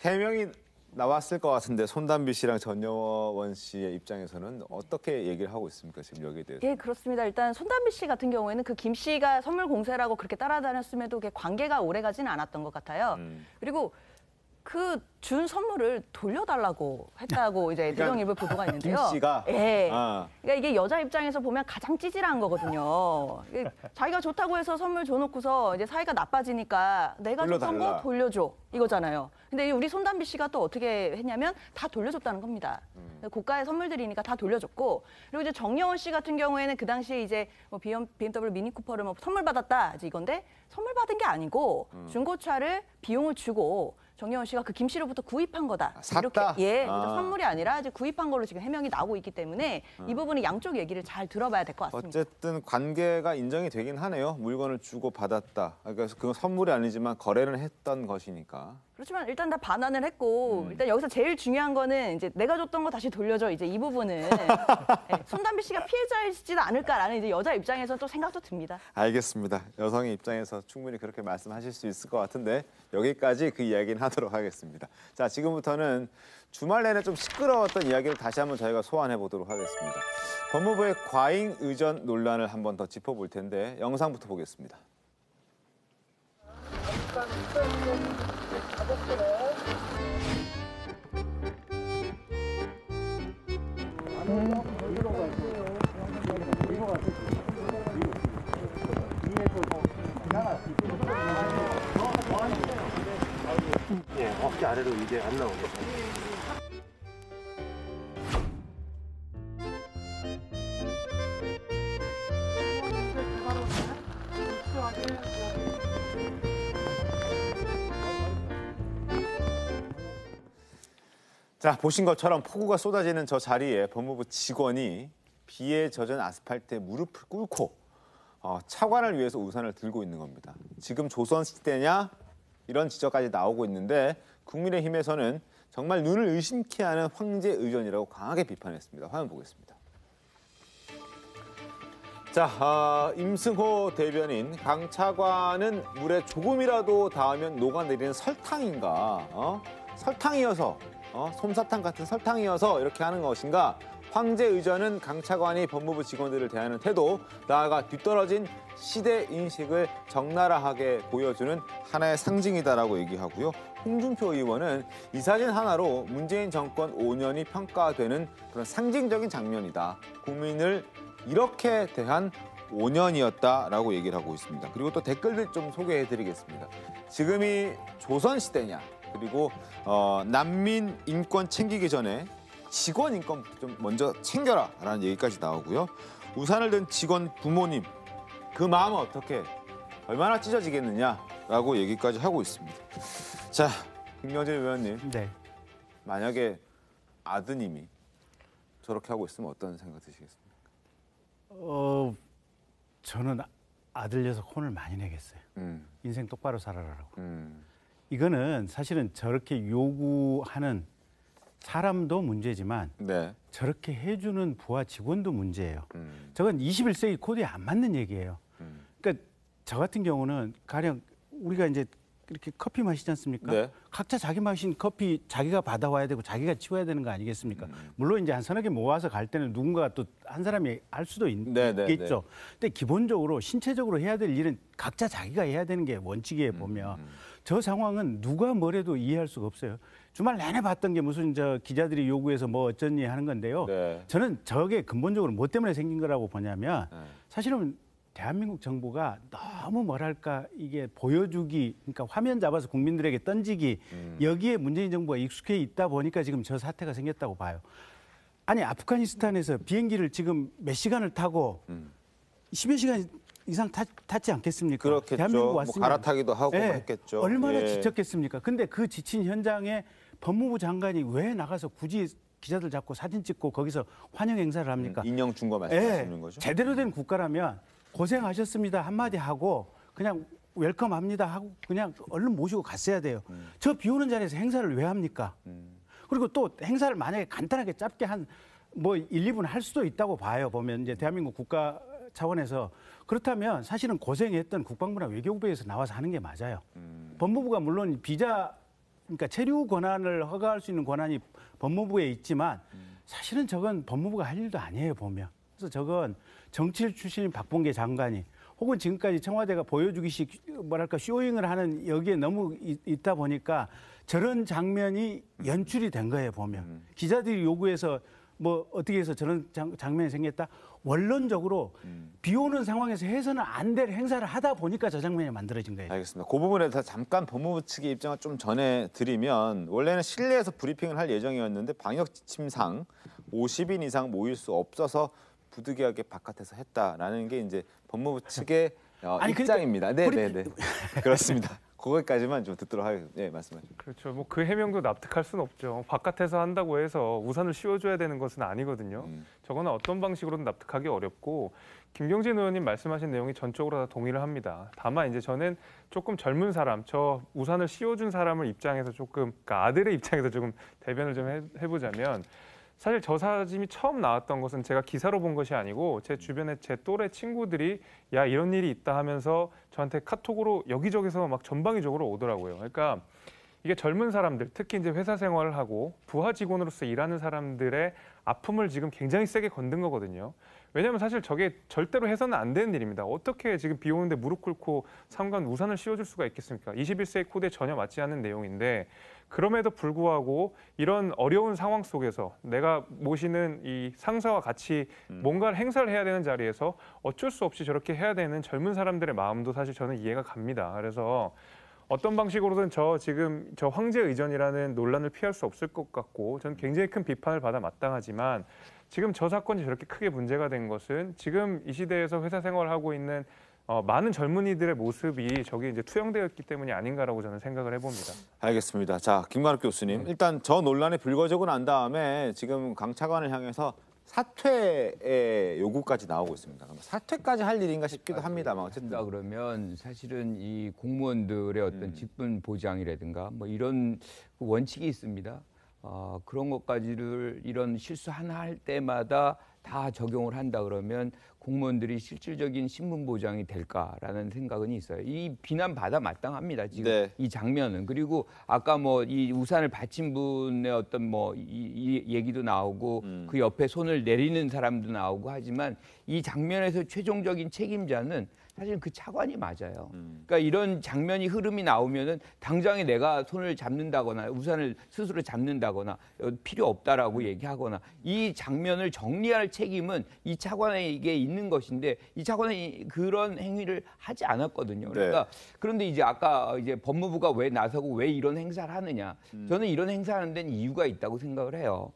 해명이 나왔을 것 같은데 손담비 씨랑 전여원 씨의 입장에서는 어떻게 얘기를 하고 있습니까? 지금 여기에 대해서. 예, 그렇습니다. 일단 손담비 씨 같은 경우에는 그 김 씨가 선물 공세라고 그렇게 따라다녔음에도 관계가 오래가지는 않았던 것 같아요. 그리고 그 준 선물을 돌려달라고 했다고 이제 대경일보 보도가 있는데요. 김 씨가? 예. 그러니까 이게 여자 입장에서 보면 가장 찌질한 거거든요. 자기가 좋다고 해서 선물 줘놓고서 이제 사이가 나빠지니까 내가 줬던 거 돌려줘 이거잖아요. 근데 우리 손담비 씨가 또 어떻게 했냐면 다 돌려줬다는 겁니다. 고가의 선물들이니까 다 돌려줬고 그리고 이제 정려원 씨 같은 경우에는 그 당시에 이제 뭐 BMW 미니 쿠퍼를 뭐 선물 받았다 이제 이건데 선물 받은 게 아니고 중고차를 비용을 주고 정려원 씨가 그 김 씨로부터 구입한 거다. 샀다? 이렇게 선물이 아니라 이제 구입한 걸로 지금 해명이 나오고 있기 때문에 이 부분은 양쪽 얘기를 잘 들어봐야 될 것 같습니다. 어쨌든 관계가 인정이 되긴 하네요. 물건을 주고 받았다. 그래서 그건 선물이 아니지만 거래는 했던 것이니까. 그렇지만 일단 다 반환을 했고 일단 여기서 제일 중요한 거는 이제 내가 줬던 거 다시 돌려줘 이제 이 부분은 네, 손담비 씨가 피해자이시지도 않을까라는 이제 여자 입장에서 또 생각도 듭니다. 알겠습니다. 여성의 입장에서 충분히 그렇게 말씀하실 수 있을 것 같은데 여기까지 그 이야기는 하도록 하겠습니다. 자, 지금부터는 주말 내내 좀 시끄러웠던 이야기를 다시 한번 저희가 소환해 보도록 하겠습니다. 법무부의 과잉 의전 논란을 한번 더 짚어볼 텐데 영상부터 보겠습니다. 예, 어깨 아래로 이제 안 나오겠어요. 자, 보신 것처럼 폭우가 쏟아지는 저 자리에 법무부 직원이 비에 젖은 아스팔트에 무릎을 꿇고 차관을 위해서 우산을 들고 있는 겁니다. 지금 조선시대냐? 이런 지적까지 나오고 있는데 국민의힘에서는 정말 눈을 의심케 하는 황제 의전이라고 강하게 비판했습니다. 화면 보겠습니다. 자, 임승호 대변인, 강 차관은 물에 조금이라도 닿으면 녹아내리는 설탕인가? 설탕이어서, 솜사탕 같은 설탕이어서 이렇게 하는 것인가? 황제 의전은 강 차관이 법무부 직원들을 대하는 태도, 나아가 뒤떨어진 시대 인식을 적나라하게 보여주는 하나의 상징이다라고 얘기하고요. 홍준표 의원은 이 사진 하나로 문재인 정권 5년이 평가되는 그런 상징적인 장면이다. 국민을 이렇게 대한 5년이었다라고 얘기를 하고 있습니다. 그리고 또 댓글들 좀 소개해드리겠습니다. 지금이 조선시대냐? 그리고 난민 인권 챙기기 전에 직원 인권부터 좀 먼저 챙겨라 라는 얘기까지 나오고요. 우산을 든 직원 부모님, 그 마음은 어떻게 얼마나 찢어지겠느냐라고 얘기까지 하고 있습니다. 자, 김경진 의원님. 네. 만약에 아드님이 저렇게 하고 있으면 어떤 생각 드시겠습니까? 저는 아들 녀석 혼을 많이 내겠어요. 인생 똑바로 살아라라고. 이거는 사실은 저렇게 요구하는 사람도 문제지만 네. 저렇게 해주는 부하 직원도 문제예요. 저건 21세기 코드에 안 맞는 얘기예요. 그러니까 저 같은 경우는 가령 우리가 이제 이렇게 커피 마시지 않습니까? 네. 각자 자기 마신 커피 자기가 받아와야 되고 자기가 치워야 되는 거 아니겠습니까? 물론 이제 한 서너 개 모아서 갈 때는 누군가가 또 한 사람이 할 수도 있겠죠. 근데 기본적으로 신체적으로 해야 될 일은 각자 자기가 해야 되는 게 원칙이에요, 보면. 저 상황은 누가 뭐래도 이해할 수가 없어요. 주말 내내 봤던 게 무슨 저 기자들이 요구해서 뭐 어쩌니 하는 건데요. 네. 저는 저게 근본적으로 뭐 때문에 생긴 거라고 보냐면 사실은 대한민국 정부가 너무 뭐랄까 이게 보여주기, 그러니까 화면 잡아서 국민들에게 던지기, 여기에 문재인 정부가 익숙해 있다 보니까 지금 저 사태가 생겼다고 봐요. 아니 아프가니스탄에서 비행기를 지금 몇 시간을 타고 10여 시간 이상 탔지 않겠습니까? 그렇겠죠. 대한민국 왔으면 뭐 갈아타기도 하고 했겠죠. 얼마나 예. 지쳤겠습니까? 근데 그 지친 현장에 법무부 장관이 왜 나가서 굳이 기자들 잡고 사진 찍고 거기서 환영 행사를 합니까? 인형 준 거 말씀하시는 거죠? 제대로 된 국가라면 고생하셨습니다 한마디 하고 그냥 웰컴합니다 하고 그냥 얼른 모시고 갔어야 돼요. 저 비 오는 자리에서 행사를 왜 합니까? 그리고 또 행사를 만약에 간단하게 짧게 한 뭐 1, 2분 할 수도 있다고 봐요. 보면 이제 대한민국 국가 차원에서 그렇다면 사실은 고생했던 국방부나 외교부에서 나와서 하는 게 맞아요. 법무부가 물론 비자 그러니까 체류 권한을 허가할 수 있는 권한이 법무부에 있지만 사실은 저건 법무부가 할 일도 아니에요, 보면. 그래서 저건 정치일 출신인 박봉계 장관이 혹은 지금까지 청와대가 보여주기식 뭐랄까 쇼잉을 하는 여기에 너무 있다 보니까 저런 장면이 연출이 된 거예요, 보면. 기자들이 요구해서 뭐 어떻게 해서 저런 장면이 생겼다? 원론적으로 비 오는 상황에서 해서는 안 될 행사를 하다 보니까 저 장면이 만들어진 거예요. 알겠습니다. 그 부분에 대해서 잠깐 법무부 측의 입장을 좀 전해드리면 원래는 실내에서 브리핑을 할 예정이었는데 방역 지침상 50인 이상 모일 수 없어서 부득이하게 바깥에서 했다라는 게 이제 법무부 측의 입장입니다. 네. 그렇습니다. 거기까지만 좀 듣도록 하겠습니다. 네, 말씀하시죠. 그렇죠. 뭐 그 해명도 납득할 수는 없죠. 바깥에서 한다고 해서 우산을 씌워줘야 되는 것은 아니거든요. 저거는 어떤 방식으로든 납득하기 어렵고 김경진 의원님 말씀하신 내용이 전적으로 다 동의를 합니다. 다만 이제 저는 조금 젊은 사람, 저 우산을 씌워준 사람을 입장에서 조금, 그러니까 아들의 입장에서 조금 대변을 좀 해보자면 사실 저 사진이 처음 나왔던 것은 제가 기사로 본 것이 아니고 제 주변에 제 또래 친구들이 야 이런 일이 있다 하면서 저한테 카톡으로 여기저기서 막 전방위적으로 오더라고요. 그러니까 이게 젊은 사람들, 특히 이제 회사 생활을 하고 부하 직원으로서 일하는 사람들의 아픔을 지금 굉장히 세게 건든 거거든요. 왜냐하면 사실 저게 절대로 해서는 안 되는 일입니다. 어떻게 지금 비 오는데 무릎 꿇고 상관 우산을 씌워줄 수가 있겠습니까? 21세기 코드에 전혀 맞지 않는 내용인데 그럼에도 불구하고 이런 어려운 상황 속에서 내가 모시는 이 상사와 같이 뭔가를 행사를 해야 되는 자리에서 어쩔 수 없이 저렇게 해야 되는 젊은 사람들의 마음도 사실 저는 이해가 갑니다. 그래서 어떤 방식으로든 지금 저 황제 의전이라는 논란을 피할 수 없을 것 같고 저는 굉장히 큰 비판을 받아 마땅하지만 지금 저 사건이 저렇게 크게 문제가 된 것은 지금 이 시대에서 회사 생활을 하고 있는 많은 젊은이들의 모습이 저기 이제 투영되었기 때문이 아닌가라고 저는 생각을 해봅니다. 알겠습니다. 자, 김관욱 교수님, 일단 저 논란이 불거지고 난 다음에 지금 강 차관을 향해서 사퇴의 요구까지 나오고 있습니다. 사퇴까지 할 일인가 싶기도 합니다만 어쨌든 그러면 사실은 이 공무원들의 어떤 직분 보장이라든가 뭐 이런 원칙이 있습니다. 그런 것까지를 이런 실수 하나 할 때마다 다 적용을 한다 그러면 공무원들이 실질적인 신분 보장이 될까라는 생각은 있어요. 이 비난 받아 마땅합니다. 지금 네. 이 장면은. 그리고 아까 뭐 이 우산을 받친 분의 어떤 뭐 이 얘기도 나오고 그 옆에 손을 내리는 사람도 나오고 하지만 이 장면에서 최종적인 책임자는 사실 그 차관이 맞아요. 그러니까 이런 장면이 흐름이 나오면은 당장에 내가 손을 잡는다거나 우산을 스스로 잡는다거나 필요 없다라고 얘기하거나 이 장면을 정리할 책임은 이 차관에게 있는 것인데 이 차관이 그런 행위를 하지 않았거든요. 그러니까 네. 그런데 이제 아까 이제 법무부가 왜 나서고 왜 이런 행사를 하느냐? 저는 이런 행사하는 데는 이유가 있다고 생각을 해요.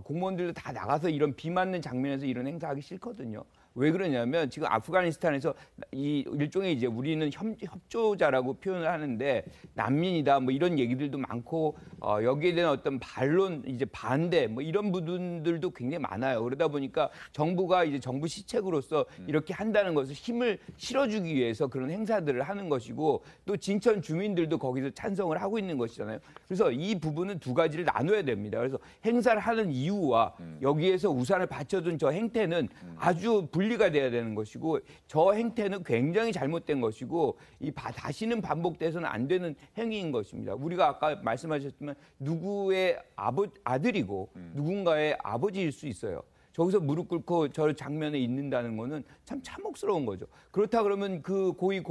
공무원들도 다 나가서 이런 비 맞는 장면에서 이런 행사하기 싫거든요. 왜 그러냐면 지금 아프가니스탄에서 이 일종의 이제 우리는 협조자라고 표현을 하는데 난민이다 뭐 이런 얘기들도 많고 여기에 대한 어떤 반론 이제 반대 뭐 이런 부분들도 굉장히 많아요. 그러다 보니까 정부가 이제 정부 시책으로서 이렇게 한다는 것을 힘을 실어주기 위해서 그런 행사들을 하는 것이고 또 진천 주민들도 거기서 찬성을 하고 있는 것이잖아요. 그래서 이 부분은 두 가지를 나눠야 됩니다. 그래서 행사를 하는 이유와 여기에서 우산을 받쳐둔 저 행태는 아주 분리가 돼야 되는 것이고 저 행태는 굉장히 잘못된 것이고 다시는 반복돼서는 안 되는 행위인 것입니다. 우리가 아까 말씀하셨지만 누구의 아들이고 누군가의 아버지일 수 있어요. 저기서 무릎 꿇고 저 장면에 있는다는 거는 참 참혹스러운 거죠. 그렇다 그러면 그 고위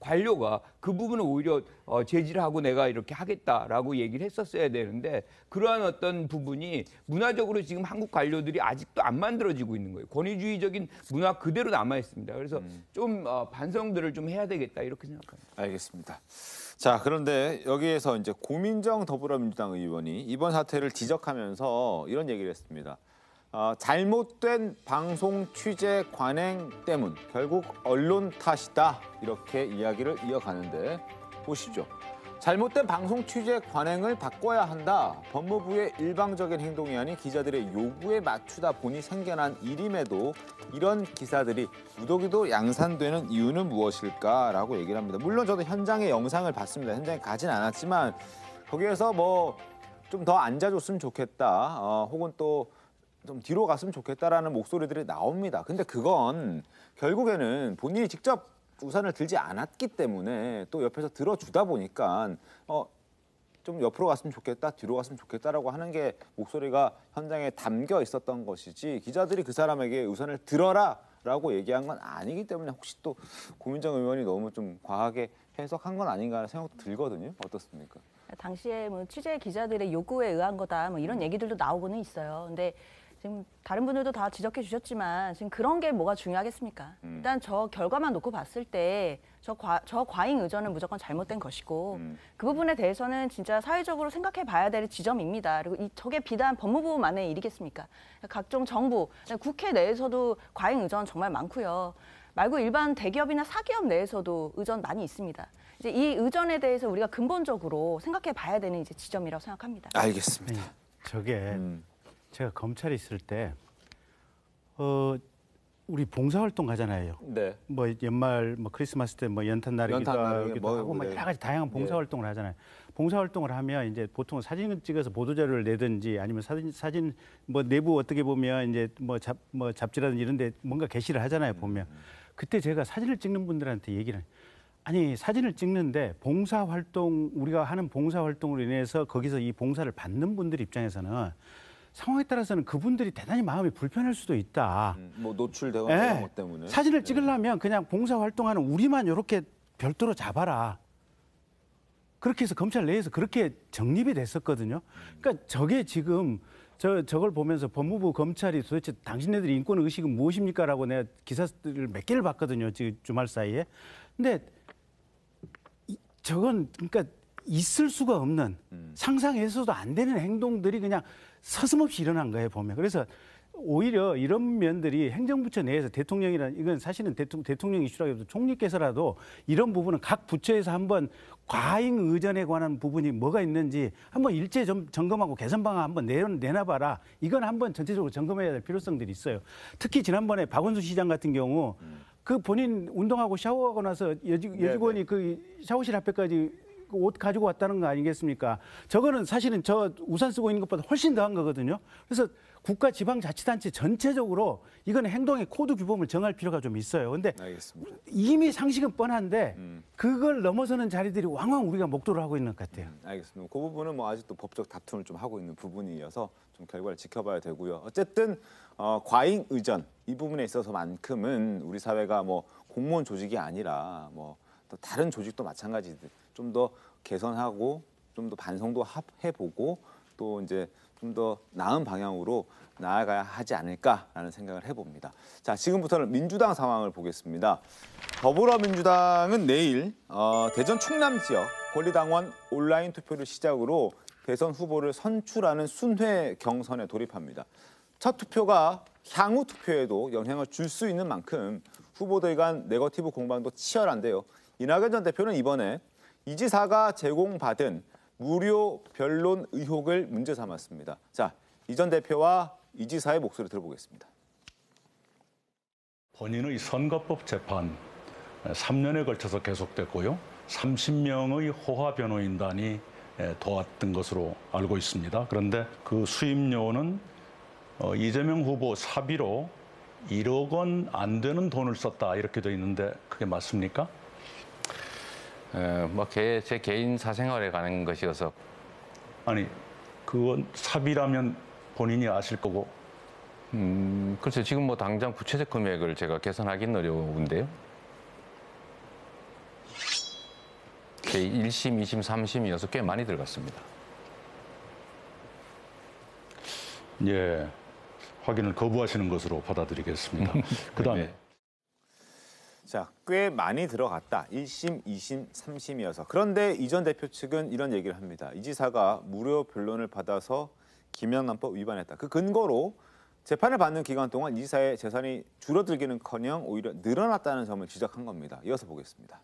관료가 그 부분을 오히려 제지를 하고 내가 이렇게 하겠다라고 얘기를 했었어야 되는데 그러한 어떤 부분이 문화적으로 지금 한국 관료들이 아직도 안 만들어지고 있는 거예요. 권위주의적인 문화 그대로 남아 있습니다. 그래서 좀 반성들을 좀 해야 되겠다 이렇게 생각합니다. 알겠습니다. 자, 그런데 여기에서 이제 고민정 더불어민주당 의원이 이번 사태를 지적하면서 이런 얘기를 했습니다. 잘못된 방송 취재 관행 때문, 결국 언론 탓이다 이렇게 이야기를 이어가는데 보시죠. 잘못된 방송 취재 관행을 바꿔야 한다. 법무부의 일방적인 행동이 아닌 기자들의 요구에 맞추다 보니 생겨난 일임에도 이런 기사들이 무더기도 양산되는 이유는 무엇일까라고 얘기를 합니다. 물론 저도 현장의 영상을 봤습니다. 현장에 가진 않았지만 거기에서 뭐 좀 더 앉아줬으면 좋겠다. 혹은 또 좀 뒤로 갔으면 좋겠다라는 목소리들이 나옵니다. 근데 그건 결국에는 본인이 직접 우산을 들지 않았기 때문에 또 옆에서 들어주다 보니까 좀 옆으로 갔으면 좋겠다, 뒤로 갔으면 좋겠다라고 하는 게 목소리가 현장에 담겨 있었던 것이지 기자들이 그 사람에게 우산을 들어라라고 얘기한 건 아니기 때문에 혹시 또 고민정 의원이 너무 좀 과하게 해석한 건 아닌가 하는 생각도 들거든요. 어떻습니까? 당시에 뭐 취재 기자들의 요구에 의한 거다 뭐 이런 얘기들도 나오고는 있어요. 근데 지금 다른 분들도 다 지적해 주셨지만 지금 그런 게 뭐가 중요하겠습니까? 일단 저 결과만 놓고 봤을 때 저 과잉 의전은 무조건 잘못된 것이고 그 부분에 대해서는 진짜 사회적으로 생각해 봐야 될 지점입니다. 그리고 저게 비단 법무부만의 일이겠습니까? 각종 정부, 국회 내에서도 과잉 의전 정말 많고요. 말고 일반 대기업이나 사기업 내에서도 의전 많이 있습니다. 이제 이 의전에 대해서 우리가 근본적으로 생각해 봐야 되는 이제 지점이라고 생각합니다. 알겠습니다. 저게 제가 검찰에 있을 때 우리 봉사활동 가잖아요. 네. 뭐 연말 뭐 크리스마스 때 뭐 연탄 나르기도 하고 뭐 네. 여러 가지 다양한 봉사활동을 하잖아요. 봉사활동을 하면 이제 보통 사진을 찍어서 보도자료를 내든지 아니면 사진 뭐 내부 어떻게 보면 이제 뭐 잡지라든지 이런 데 뭔가 게시를 하잖아요. 보면. 그때 제가 사진을 찍는 분들한테 얘기를 아니 사진을 찍는데 봉사활동 우리가 하는 봉사활동으로 인해서 거기서 이 봉사를 받는 분들 입장에서는 상황에 따라서는 그분들이 대단히 마음이 불편할 수도 있다. 뭐 노출되거나 이런 것 때문에. 사진을 찍으려면 그냥 봉사활동하는 우리만 이렇게 별도로 잡아라. 그렇게 해서 검찰 내에서 그렇게 정립이 됐었거든요. 그러니까 저게 지금 저걸 보면서 법무부 검찰이 도대체 당신네들이 인권 의식은 무엇입니까라고 내가 기사들을 몇 개를 봤거든요. 지금 주말 사이에. 근데 저건 그러니까 있을 수가 없는 상상해서도 안 되는 행동들이 그냥 서슴없이 일어난 거예요, 보면. 그래서 오히려 이런 면들이 행정부처 내에서 대통령이란 이건 사실은 대통령 이슈라기보다 총리께서라도 이런 부분은 각 부처에서 한번 과잉 의전에 관한 부분이 뭐가 있는지 한번 일제 점검하고 개선 방안 한번 내놔봐라. 이건 한번 전체적으로 점검해야 될 필요성들이 있어요. 특히 지난번에 박원순 시장 같은 경우 그 본인 운동하고 샤워하고 나서 여직원이 그 샤워실 앞에까지 옷 가지고 왔다는 거 아니겠습니까? 저거는 사실은 저 우산 쓰고 있는 것보다 훨씬 더한 거거든요. 그래서 국가 지방자치단체 전체적으로 이건 행동의 코드 규범을 정할 필요가 좀 있어요. 근데 이미 상식은 뻔한데 그걸 넘어서는 자리들이 왕왕 우리가 목도를 하고 있는 것 같아요. 알겠습니다. 그 부분은 뭐 아직도 법적 다툼을 좀 하고 있는 부분이어서 좀 결과를 지켜봐야 되고요. 어쨌든 과잉 의전 이 부분에 있어서만큼은 우리 사회가 뭐 공무원 조직이 아니라 뭐 또 다른 조직도 마찬가지들 좀 더 개선하고 좀 더 반성도 해보고 또 이제 좀 더 나은 방향으로 나아가야 하지 않을까라는 생각을 해봅니다. 자, 지금부터는 민주당 상황을 보겠습니다. 더불어민주당은 내일 대전 충남 지역 권리당원 온라인 투표를 시작으로 대선 후보를 선출하는 순회 경선에 돌입합니다. 첫 투표가 향후 투표에도 영향을 줄 수 있는 만큼 후보들 간 네거티브 공방도 치열한데요. 이낙연 전 대표는 이번에 이 지사가 제공받은 무료 변론 의혹을 문제 삼았습니다. 자, 이 전 대표와 이 지사의 목소리 들어보겠습니다. 본인의 선거법 재판 3년에 걸쳐서 계속됐고요. 30명의 호화 변호인단이 도왔던 것으로 알고 있습니다. 그런데 그 수임료는 이재명 후보 사비로 1억 원 안 되는 돈을 썼다 이렇게 돼 있는데 그게 맞습니까? 제 개인 사생활에 관한 것이어서. 아니, 그건 사비라면 본인이 아실 거고. 글쎄요, 지금 뭐 당장 구체적 금액을 제가 계산하기는 어려운데요. 1심, 2심, 3심이어서 꽤 많이 들어갔습니다. 예, 확인을 거부하시는 것으로 받아들이겠습니다. 그다음에. 네. 자, 꽤 많이 들어갔다. 1심, 2심, 3심이어서. 그런데 이 전 대표 측은 이런 얘기를 합니다. 이 지사가 무료 변론을 받아서 김영란법 위반했다. 그 근거로 재판을 받는 기간 동안 이 지사의 재산이 줄어들기는커녕 오히려 늘어났다는 점을 지적한 겁니다. 이어서 보겠습니다.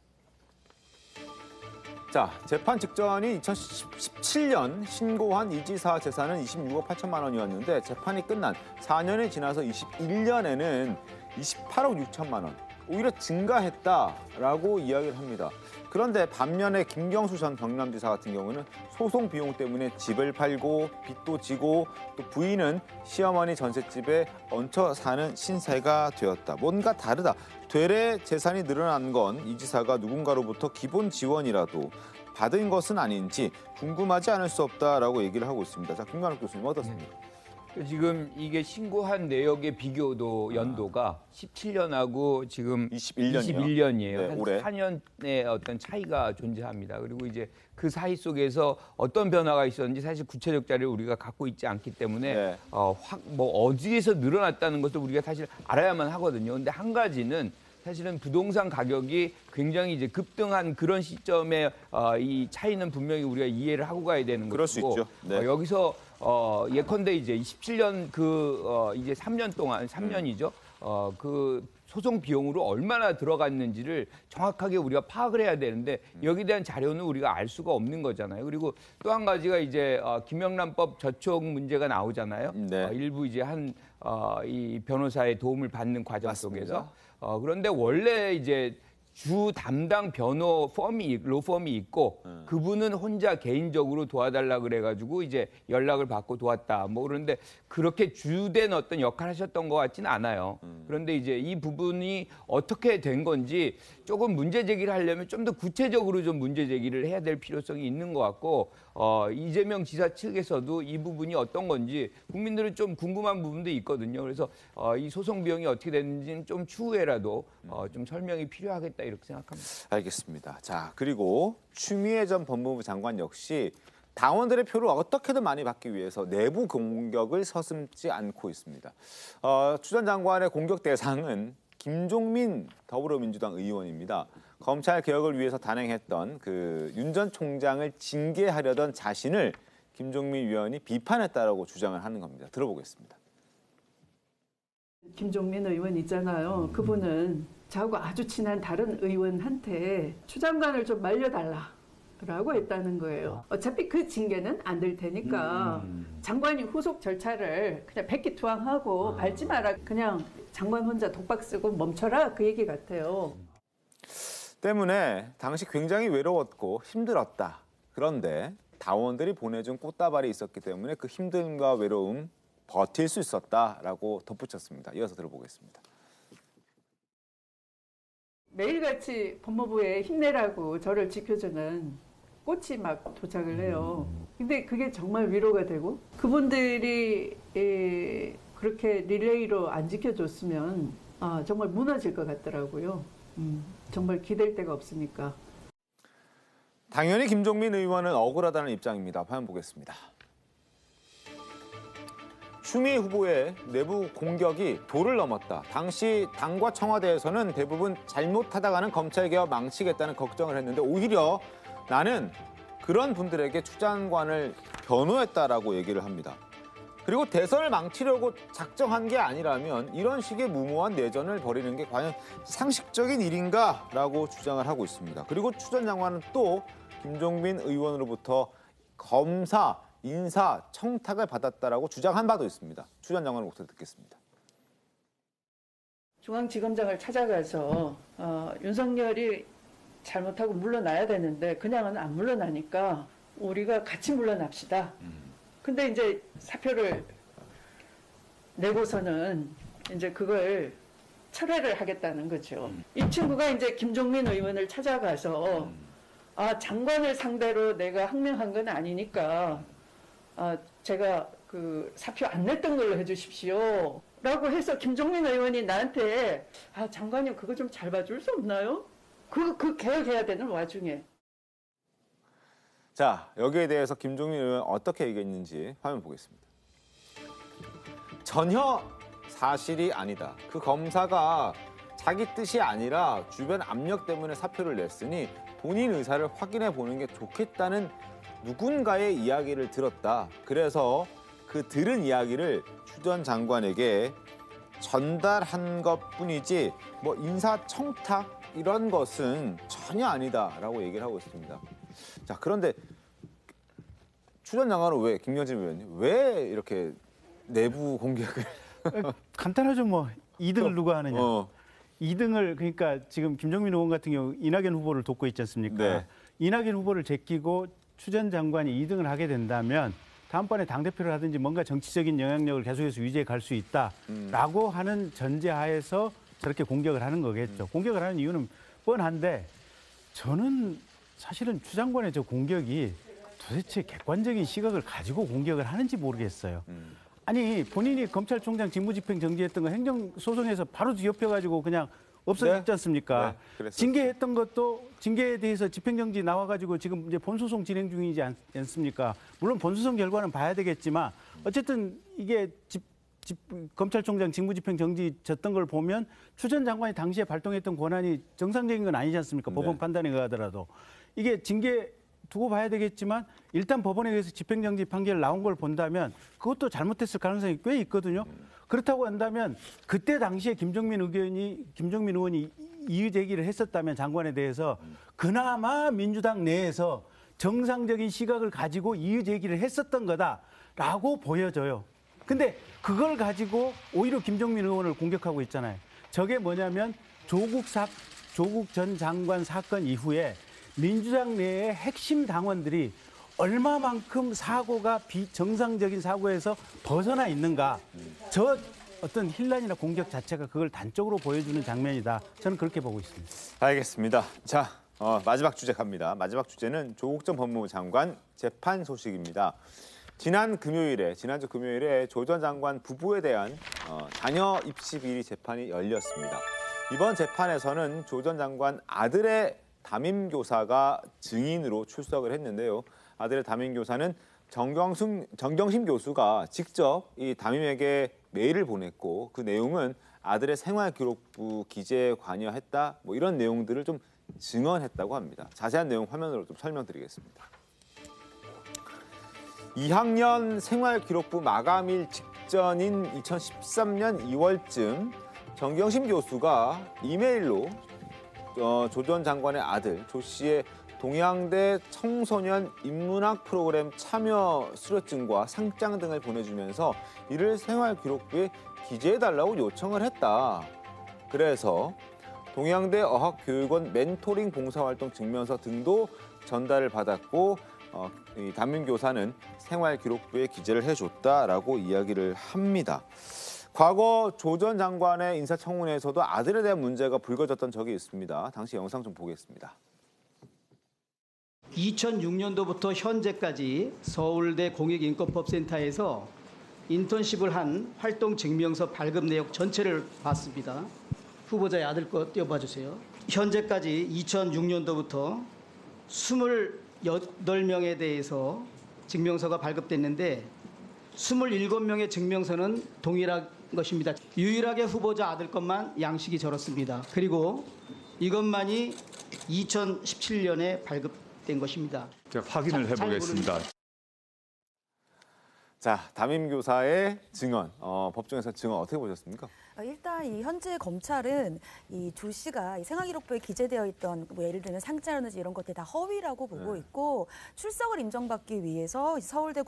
자, 재판 직전인 2017년 신고한 이 지사 재산은 26억 8천만 원이었는데 재판이 끝난 4년이 지나서 21년에는 28억 6천만 원. 오히려 증가했다라고 이야기를 합니다. 그런데 반면에 김경수 전 경남지사 같은 경우는 소송 비용 때문에 집을 팔고 빚도 지고 또 부인은 시어머니 전셋집에 얹혀 사는 신세가 되었다. 뭔가 다르다. 되레 재산이 늘어난 건 이 지사가 누군가로부터 기본 지원이라도 받은 것은 아닌지 궁금하지 않을 수 없다라고 얘기를 하고 있습니다. 자, 김관욱 교수님 어떻습니까? 지금 이게 신고한 내역의 비교도 연도가 17년하고 지금 21년이에요. 네, 한 올해. 4년의 어떤 차이가 존재합니다. 그리고 이제 그 사이 속에서 어떤 변화가 있었는지 사실 구체적 자료를 우리가 갖고 있지 않기 때문에 어디에서 늘어났다는 것도 우리가 사실 알아야만 하거든요. 근데 한 가지는 사실은 부동산 가격이 굉장히 이제 급등한 그런 시점에 이 차이는 분명히 우리가 이해를 하고 가야 되는 그럴 수 것이고 있죠. 네. 여기서 예컨대 이제 27년 이제 3년 동안 3년이죠. 그 소송 비용으로 얼마나 들어갔는지를 정확하게 우리가 파악을 해야 되는데 여기에 대한 자료는 우리가 알 수가 없는 거잖아요. 그리고 또 한 가지가 이제 김영란법 저촉 문제가 나오잖아요. 네. 일부 이제 이 변호사의 도움을 받는 과정 맞습니다. 속에서 그런데 원래 이제 주 담당 변호 로펌이 있고 그분은 혼자 개인적으로 도와달라 그래가지고 이제 연락을 받고 도왔다. 뭐 그런데 그렇게 주된 어떤 역할을 하셨던 것 같지는 않아요. 그런데 이제 이 부분이 어떻게 된 건지 조금 문제 제기를 하려면 좀 더 구체적으로 좀 문제 제기를 해야 될 필요성이 있는 것 같고 이재명 지사 측에서도 이 부분이 어떤 건지 국민들은 좀 궁금한 부분도 있거든요. 그래서 이 소송 비용이 어떻게 됐는지는 좀 추후에라도 좀 설명이 필요하겠다 이렇게 생각합니다. 알겠습니다. 자, 그리고 추미애 전 법무부 장관 역시 당원들의 표를 어떻게든 많이 받기 위해서 내부 공격을 서슴지 않고 있습니다. 추 전 장관의 공격 대상은 김종민 더불어민주당 의원입니다. 검찰 개혁을 위해서 단행했던 그 윤 전 총장을 징계하려던 자신을 김종민 의원이 비판했다라고 주장을 하는 겁니다. 들어보겠습니다. 김종민 의원 있잖아요. 그분은 저하고 아주 친한 다른 의원한테 추 장관을 좀 말려달라라고 했다는 거예요. 어차피 그 징계는 안 될 테니까 장관이 후속 절차를 그냥 백기투항하고 밟지 마라. 그냥 장관 혼자 독박 쓰고 멈춰라 그 얘기 같아요. 때문에 당시 굉장히 외로웠고 힘들었다. 그런데 당원들이 보내준 꽃다발이 있었기 때문에 그 힘듦과 외로움 버틸 수 있었다라고 덧붙였습니다. 이어서 들어보겠습니다. 매일같이 법무부에 힘내라고 저를 지켜주는 꽃이 막 도착을 해요. 근데 그게 정말 위로가 되고 그분들이 그렇게 릴레이로 안 지켜줬으면 정말 무너질 것 같더라고요. 정말 기댈 데가 없으니까. 당연히 김종민 의원은 억울하다는 입장입니다. 화면 보겠습니다. 추미애 후보의 내부 공격이 도를 넘었다. 당시 당과 청와대에서는 대부분 잘못하다가는 검찰개혁 망치겠다는 걱정을 했는데 오히려 나는 그런 분들에게 추 장관을 변호했다라고 얘기를 합니다. 그리고 대선을 망치려고 작정한 게 아니라면 이런 식의 무모한 내전을 벌이는 게 과연 상식적인 일인가라고 주장을 하고 있습니다. 그리고 추 전 장관은 또 김종민 의원으로부터 검사 인사 청탁을 받았다라고 주장한 바도 있습니다. 추 전 장관의 목소리 듣겠습니다. 중앙지검장을 찾아가서 윤석열이 잘못하고 물러나야 되는데 그냥은 안 물러나니까 우리가 같이 물러납시다. 근데 이제 사표를 내고서는 이제 그걸 철회를 하겠다는 거죠. 이 친구가 이제 김종민 의원을 찾아가서 장관을 상대로 내가 항명한 건 아니니까 제가 그 사표 안 냈던 걸로 해주십시오. 라고 해서 김종민 의원이 나한테 장관님 그거 좀 잘 봐줄 수 없나요? 그 개혁해야 되는 와중에. 자, 여기에 대해서 김종민 의원 어떻게 얘기했는지 화면 보겠습니다. 전혀 사실이 아니다. 그 검사가 자기 뜻이 아니라 주변 압력 때문에 사표를 냈으니 본인 의사를 확인해 보는 게 좋겠다는 누군가의 이야기를 들었다. 그래서 그 들은 이야기를 추 전 장관에게 전달한 것뿐이지 뭐 인사청탁 이런 것은 전혀 아니다라고 얘기를 하고 있습니다. 자, 그런데 추 전 장관은 왜, 김여진 의원님, 왜 이렇게 내부 공격을? 간단하죠. 뭐 2등을 누가 하느냐. 2등을 그러니까 지금 김종민 의원 같은 경우 이낙연 후보를 돕고 있지 않습니까? 네. 이낙연 후보를 제끼고 추 전 장관이 2등을 하게 된다면 다음번에 당대표를 하든지 뭔가 정치적인 영향력을 계속해서 유지해 갈 수 있다라고 하는 전제하에서 저렇게 공격을 하는 거겠죠. 공격을 하는 이유는 뻔한데 저는 사실은 추 장관의 저 공격이 도대체 객관적인 시각을 가지고 공격을 하는지 모르겠어요. 아니 본인이 검찰총장 직무집행 정지했던 거 행정소송에서 바로 뒤엎여가지고 그냥 없어졌지 않습니까? 네, 징계했던 것도 징계에 대해서 집행정지 나와가지고 지금 이제 본소송 진행 중이지 않습니까? 물론 본소송 결과는 봐야 되겠지만 어쨌든 이게 검찰총장 직무집행정지 졌던 걸 보면 추 전 장관이 당시에 발동했던 권한이 정상적인 건 아니지 않습니까? 네. 법원 판단에 의하더라도. 이게 징계 두고 봐야 되겠지만 일단 법원에 의해서 집행정지 판결 나온 걸 본다면 그것도 잘못했을 가능성이 꽤 있거든요. 그렇다고 한다면 그때 당시에 김종민 의원이 이의 제기를 했었다면 장관에 대해서 그나마 민주당 내에서 정상적인 시각을 가지고 이의 제기를 했었던 거다라고 보여져요. 근데 그걸 가지고 오히려 김종민 의원을 공격하고 있잖아요. 저게 뭐냐면 조국 전 장관 사건 이후에 민주당 내의 핵심 당원들이 얼마만큼 사고가 비정상적인 사고에서 벗어나 있는가. 저 어떤 혼란이나 공격 자체가 그걸 단적으로 보여주는 장면이다. 저는 그렇게 보고 있습니다. 알겠습니다. 자, 마지막 주제 갑니다. 마지막 주제는 조국 전 법무부 장관 재판 소식입니다. 지난주 금요일에 조 전 장관 부부에 대한 자녀 입시 비리 재판이 열렸습니다. 이번 재판에서는 조 전 장관 아들의 담임교사가 증인으로 출석을 했는데요. 아들의 담임교사는 정경심 교수가 직접 이 담임에게 메일을 보냈고 그 내용은 아들의 생활기록부 기재에 관여했다 뭐 이런 내용들을 좀 증언했다고 합니다. 자세한 내용 화면으로 좀 설명드리겠습니다. 2학년 생활기록부 마감일 직전인 2013년 2월쯤 정경심 교수가 이메일로 조 전 장관의 아들 조 씨의 동양대 청소년 인문학 프로그램 참여 수료증과 상장 등을 보내주면서 이를 생활기록부에 기재해달라고 요청을 했다. 그래서 동양대 어학교육원 멘토링 봉사활동 증명서 등도 전달을 받았고 이 담임교사는 생활기록부에 기재를 해줬다라고 이야기를 합니다. 과거 조 전 장관의 인사청문회에서도 아들에 대한 문제가 불거졌던 적이 있습니다. 당시 영상 좀 보겠습니다. 2006년도부터 현재까지 서울대 공익인권법센터에서 인턴십을 한 활동 증명서 발급 내역 전체를 봤습니다. 후보자의 아들 거 띄워봐 주세요. 현재까지 2006년도부터 28명에 대해서 증명서가 발급됐는데 27명의 증명서는 동일한 것입니다. 유일하게 후보자 아들 것만 양식이 저렇습니다. 그리고 이것만이 2017년에 발급된 것입니다. 제가 확인을 해보겠습니다. 자, 담임교사의 증언, 법정에서 증언 어떻게 보셨습니까? 일단 이 현재 검찰은 이 조 씨가 이 생활기록부에 기재되어 있던 뭐 예를 들면 상자라든지 이런 것들 다 허위라고 보고 있고 출석을 인정받기 위해서 서울대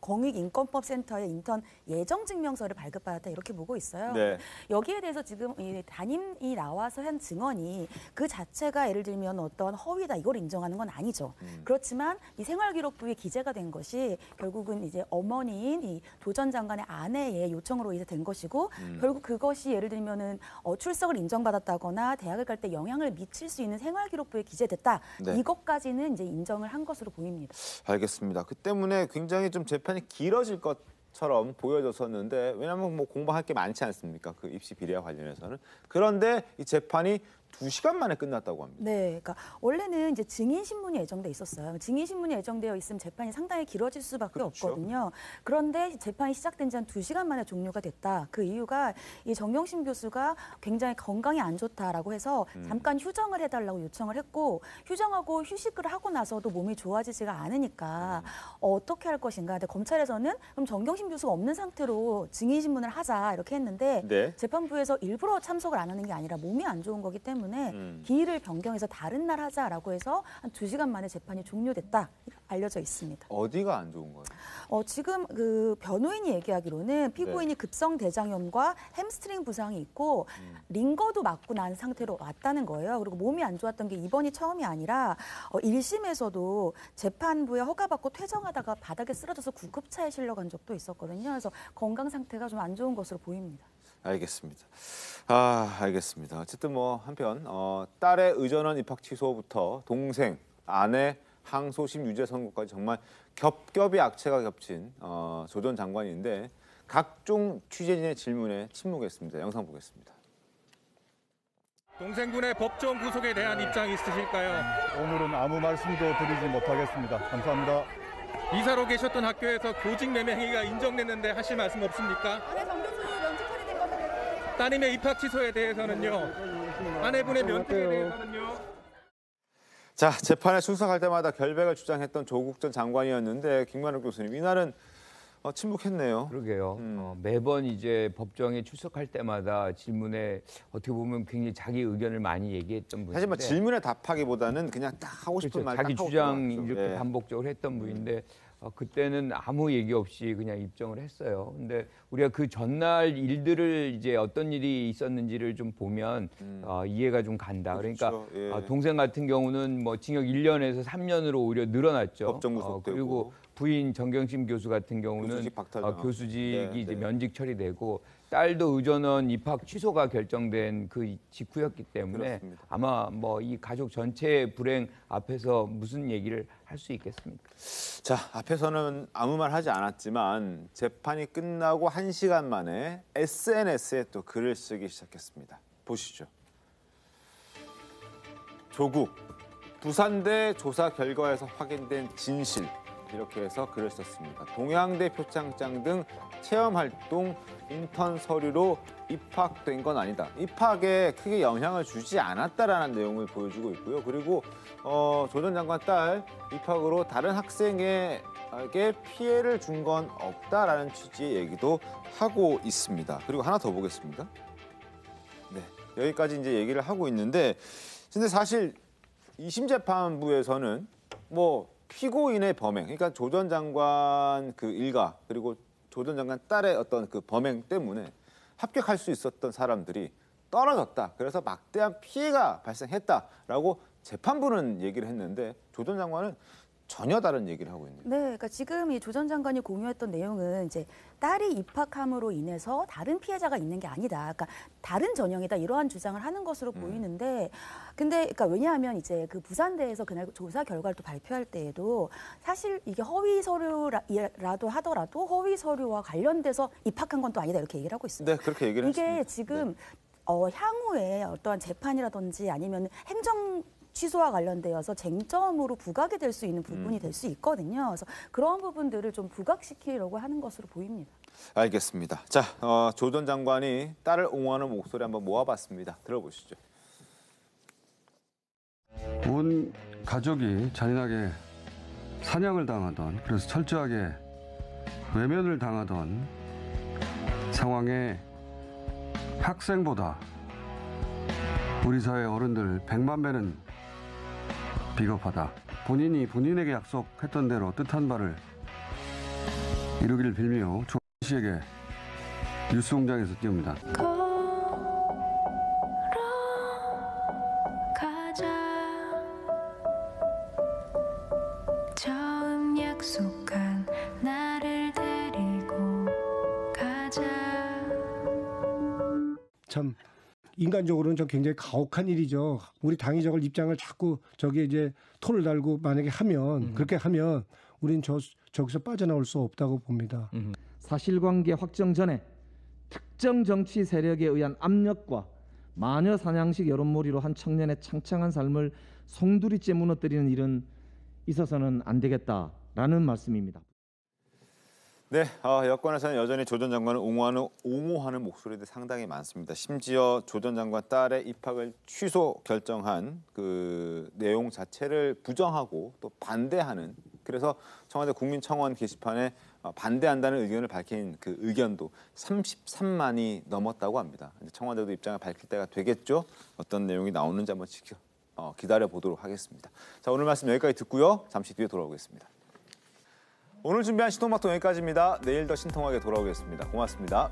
공익인권법센터의 인턴 예정증명서를 발급받았다 이렇게 보고 있어요. 네. 여기에 대해서 지금 이 담임이 나와서 한 증언이 그 자체가 예를 들면 어떤 허위다 이걸 인정하는 건 아니죠. 그렇지만 이 생활기록부에 기재가 된 것이 결국은 이제 어머니인 이 조 전 장관의 아내의 요청으로 이제 된 것이고 결국 그것이 예를 들면은 출석을 인정받았다거나 대학을 갈 때 영향을 미칠 수 있는 생활기록부에 기재됐다. 네. 이것까지는 이제 인정을 한 것으로 보입니다. 알겠습니다. 그 때문에 굉장히 좀 재판이 길어질 것처럼 보여졌었는데 왜냐하면 뭐 공부할 게 많지 않습니까? 그 입시 비리와 관련해서는. 그런데 이 재판이 2시간 만에 끝났다고 합니다. 네, 그러니까 원래는 이제 증인 신문이 예정돼 있었어요. 증인 신문이 예정되어 있으면 재판이 상당히 길어질 수밖에 없거든요. 그런데 재판이 시작된 지 한 2시간 만에 종료가 됐다. 그 이유가 이 정경심 교수가 굉장히 건강이 안 좋다라고 해서 잠깐 휴정을 해달라고 요청을 했고 휴정하고 휴식을 하고 나서도 몸이 좋아지지가 않으니까 어떻게 할 것인가. 근데 검찰에서는 그럼 정경심 교수가 없는 상태로 증인 신문을 하자 이렇게 했는데 네. 재판부에서 일부러 참석을 안 하는 게 아니라 몸이 안 좋은 거기 때문에 기일을 변경해서 다른 날 하자라고 해서 한 2시간 만에 재판이 종료됐다 알려져 있습니다. 어디가 안 좋은 거예요? 지금 그 변호인이 얘기하기로는 피고인이 네. 급성 대장염과 햄스트링 부상이 있고 링거도 맞고 난 상태로 왔다는 거예요. 그리고 몸이 안 좋았던 게 이번이 처음이 아니라 1심에서도 재판부에 허가받고 퇴정하다가 바닥에 쓰러져서 구급차에 실려간 적도 있었거든요. 그래서 건강 상태가 좀 안 좋은 것으로 보입니다. 알겠습니다. 알겠습니다. 어쨌든 뭐 한편 딸의 의전원 입학 취소부터 동생, 아내 항소심 유죄 선고까지 정말 겹겹이 악재가 겹친 조 전 장관인데 각종 취재진의 질문에 침묵했습니다. 영상 보겠습니다. 동생분의 법정 구속에 대한 입장 있으실까요? 오늘은 아무 말씀도 드리지 못하겠습니다. 감사합니다. 이사로 계셨던 학교에서 교직 매매 행위가 인정됐는데 하실 말씀 없습니까? 따님의 입학 취소에 대해서는요. 아내분의 면책에 대해서는요. 자, 재판에 출석할 때마다 결백을 주장했던 조국 전 장관이었는데 김관욱 교수님, 이날은 침묵했네요. 그러게요. 매번 이제 법정에 출석할 때마다 질문에 어떻게 보면 굉장히 자기 의견을 많이 얘기했던 분인데 사실 뭐 질문에 답하기보다는 그냥 딱 하고 싶은 말 자기 딱 주장 하고 이렇게 반복적으로 했던 분인데 그때는 아무 얘기 없이 그냥 입정을 했어요. 근데 우리가 그 전날 일들을 이제 어떤 일이 있었는지를 좀 보면 이해가 좀 간다. 그렇죠. 그러니까 동생 같은 경우는 뭐 징역 1년에서 3년으로 오히려 늘어났죠. 법정 구속되고 그리고 부인 정경심 교수 같은 경우는 교수직이 이제 면직 처리되고 딸도 의전원 입학 취소가 결정된 그 직후였기 때문에 그렇습니다. 아마 뭐 이 가족 전체의 불행 앞에서 무슨 얘기를 할 수 있겠습니까? 자, 앞에서는 아무 말 하지 않았지만 재판이 끝나고 1시간 만에 SNS에 또 글을 쓰기 시작했습니다. 보시죠. 조국, 부산대 조사 결과에서 확인된 진실. 이렇게 해서 글을 썼습니다. 동양대 표창장 등 체험활동, 인턴 서류로 입학된 건 아니다. 입학에 크게 영향을 주지 않았다라는 내용을 보여주고 있고요. 그리고 조 전 장관 딸 입학으로 다른 학생에게 피해를 준 건 없다라는 취지의 얘기도 하고 있습니다. 그리고 하나 더 보겠습니다. 네, 여기까지 이제 얘기를 하고 있는데, 근데 사실 2심 재판부에서는 뭐 피고인의 범행, 그러니까 조 전 장관 그 일가 그리고 조 전 장관 딸의 어떤 그 범행 때문에 합격할 수 있었던 사람들이 떨어졌다. 그래서 막대한 피해가 발생했다라고 재판부는 얘기를 했는데 조 전 장관은 전혀 다른 얘기를 하고 있는. 네, 그러니까 지금 이 조 전 장관이 공유했던 내용은 이제 딸이 입학함으로 인해서 다른 피해자가 있는 게 아니다. 그러니까 다른 전형이다 이러한 주장을 하는 것으로 보이는데, 근데 그러니까 왜냐하면 이제 그 부산대에서 그날 조사 결과를 또 발표할 때에도 사실 이게 허위 서류라도 하더라도 허위 서류와 관련돼서 입학한 건 또 아니다 이렇게 얘기를 하고 있습니다. 네, 그렇게 얘기를 했습니다. 이게 지금 향후에 어떠한 재판이라든지 아니면 행정 취소와 관련되어서 쟁점으로 부각이 될 수 있는 부분이 될 수 있거든요. 그래서 그런 부분들을 좀 부각시키려고 하는 것으로 보입니다. 알겠습니다. 자, 조 전 장관이 딸을 옹호하는 목소리 한번 모아봤습니다. 들어보시죠. 온 가족이 잔인하게 사냥을 당하던, 그래서 철저하게 외면을 당하던 상황에 학생보다 우리 사회 어른들 100만 배는 비겁하다. 본인이 본인에게 약속했던 대로 뜻한 바를 이루기를 빌며 조 씨에게 뉴스공장에서 띄웁니다. 처음 약속한 나를 데리고 가자. 참 인간적으로는 저 굉장히 가혹한 일이죠. 우리 당이 저걸 입장을 자꾸 저기에 이제 토를 달고 만약에 하면 그렇게 하면 우린 저기서 빠져나올 수 없다고 봅니다. 사실관계 확정 전에 특정 정치 세력에 의한 압력과 마녀 사냥식 여론몰이로 한 청년의 창창한 삶을 송두리째 무너뜨리는 일은 있어서는 안 되겠다라는 말씀입니다. 네, 여권에서는 여전히 조 전 장관을 옹호하는 목소리들이 상당히 많습니다. 심지어 조 전 장관 딸의 입학을 취소 결정한 그 내용 자체를 부정하고 또 반대하는, 그래서 청와대 국민청원 게시판에 반대한다는 의견을 밝힌 그 의견도 33만이 넘었다고 합니다. 이제 청와대도 입장을 밝힐 때가 되겠죠. 어떤 내용이 나오는지 한번 기다려 보도록 하겠습니다. 자, 오늘 말씀 여기까지 듣고요. 잠시 뒤에 돌아오겠습니다. 오늘 준비한 신통방통 여기까지입니다. 내일 더 신통하게 돌아오겠습니다. 고맙습니다.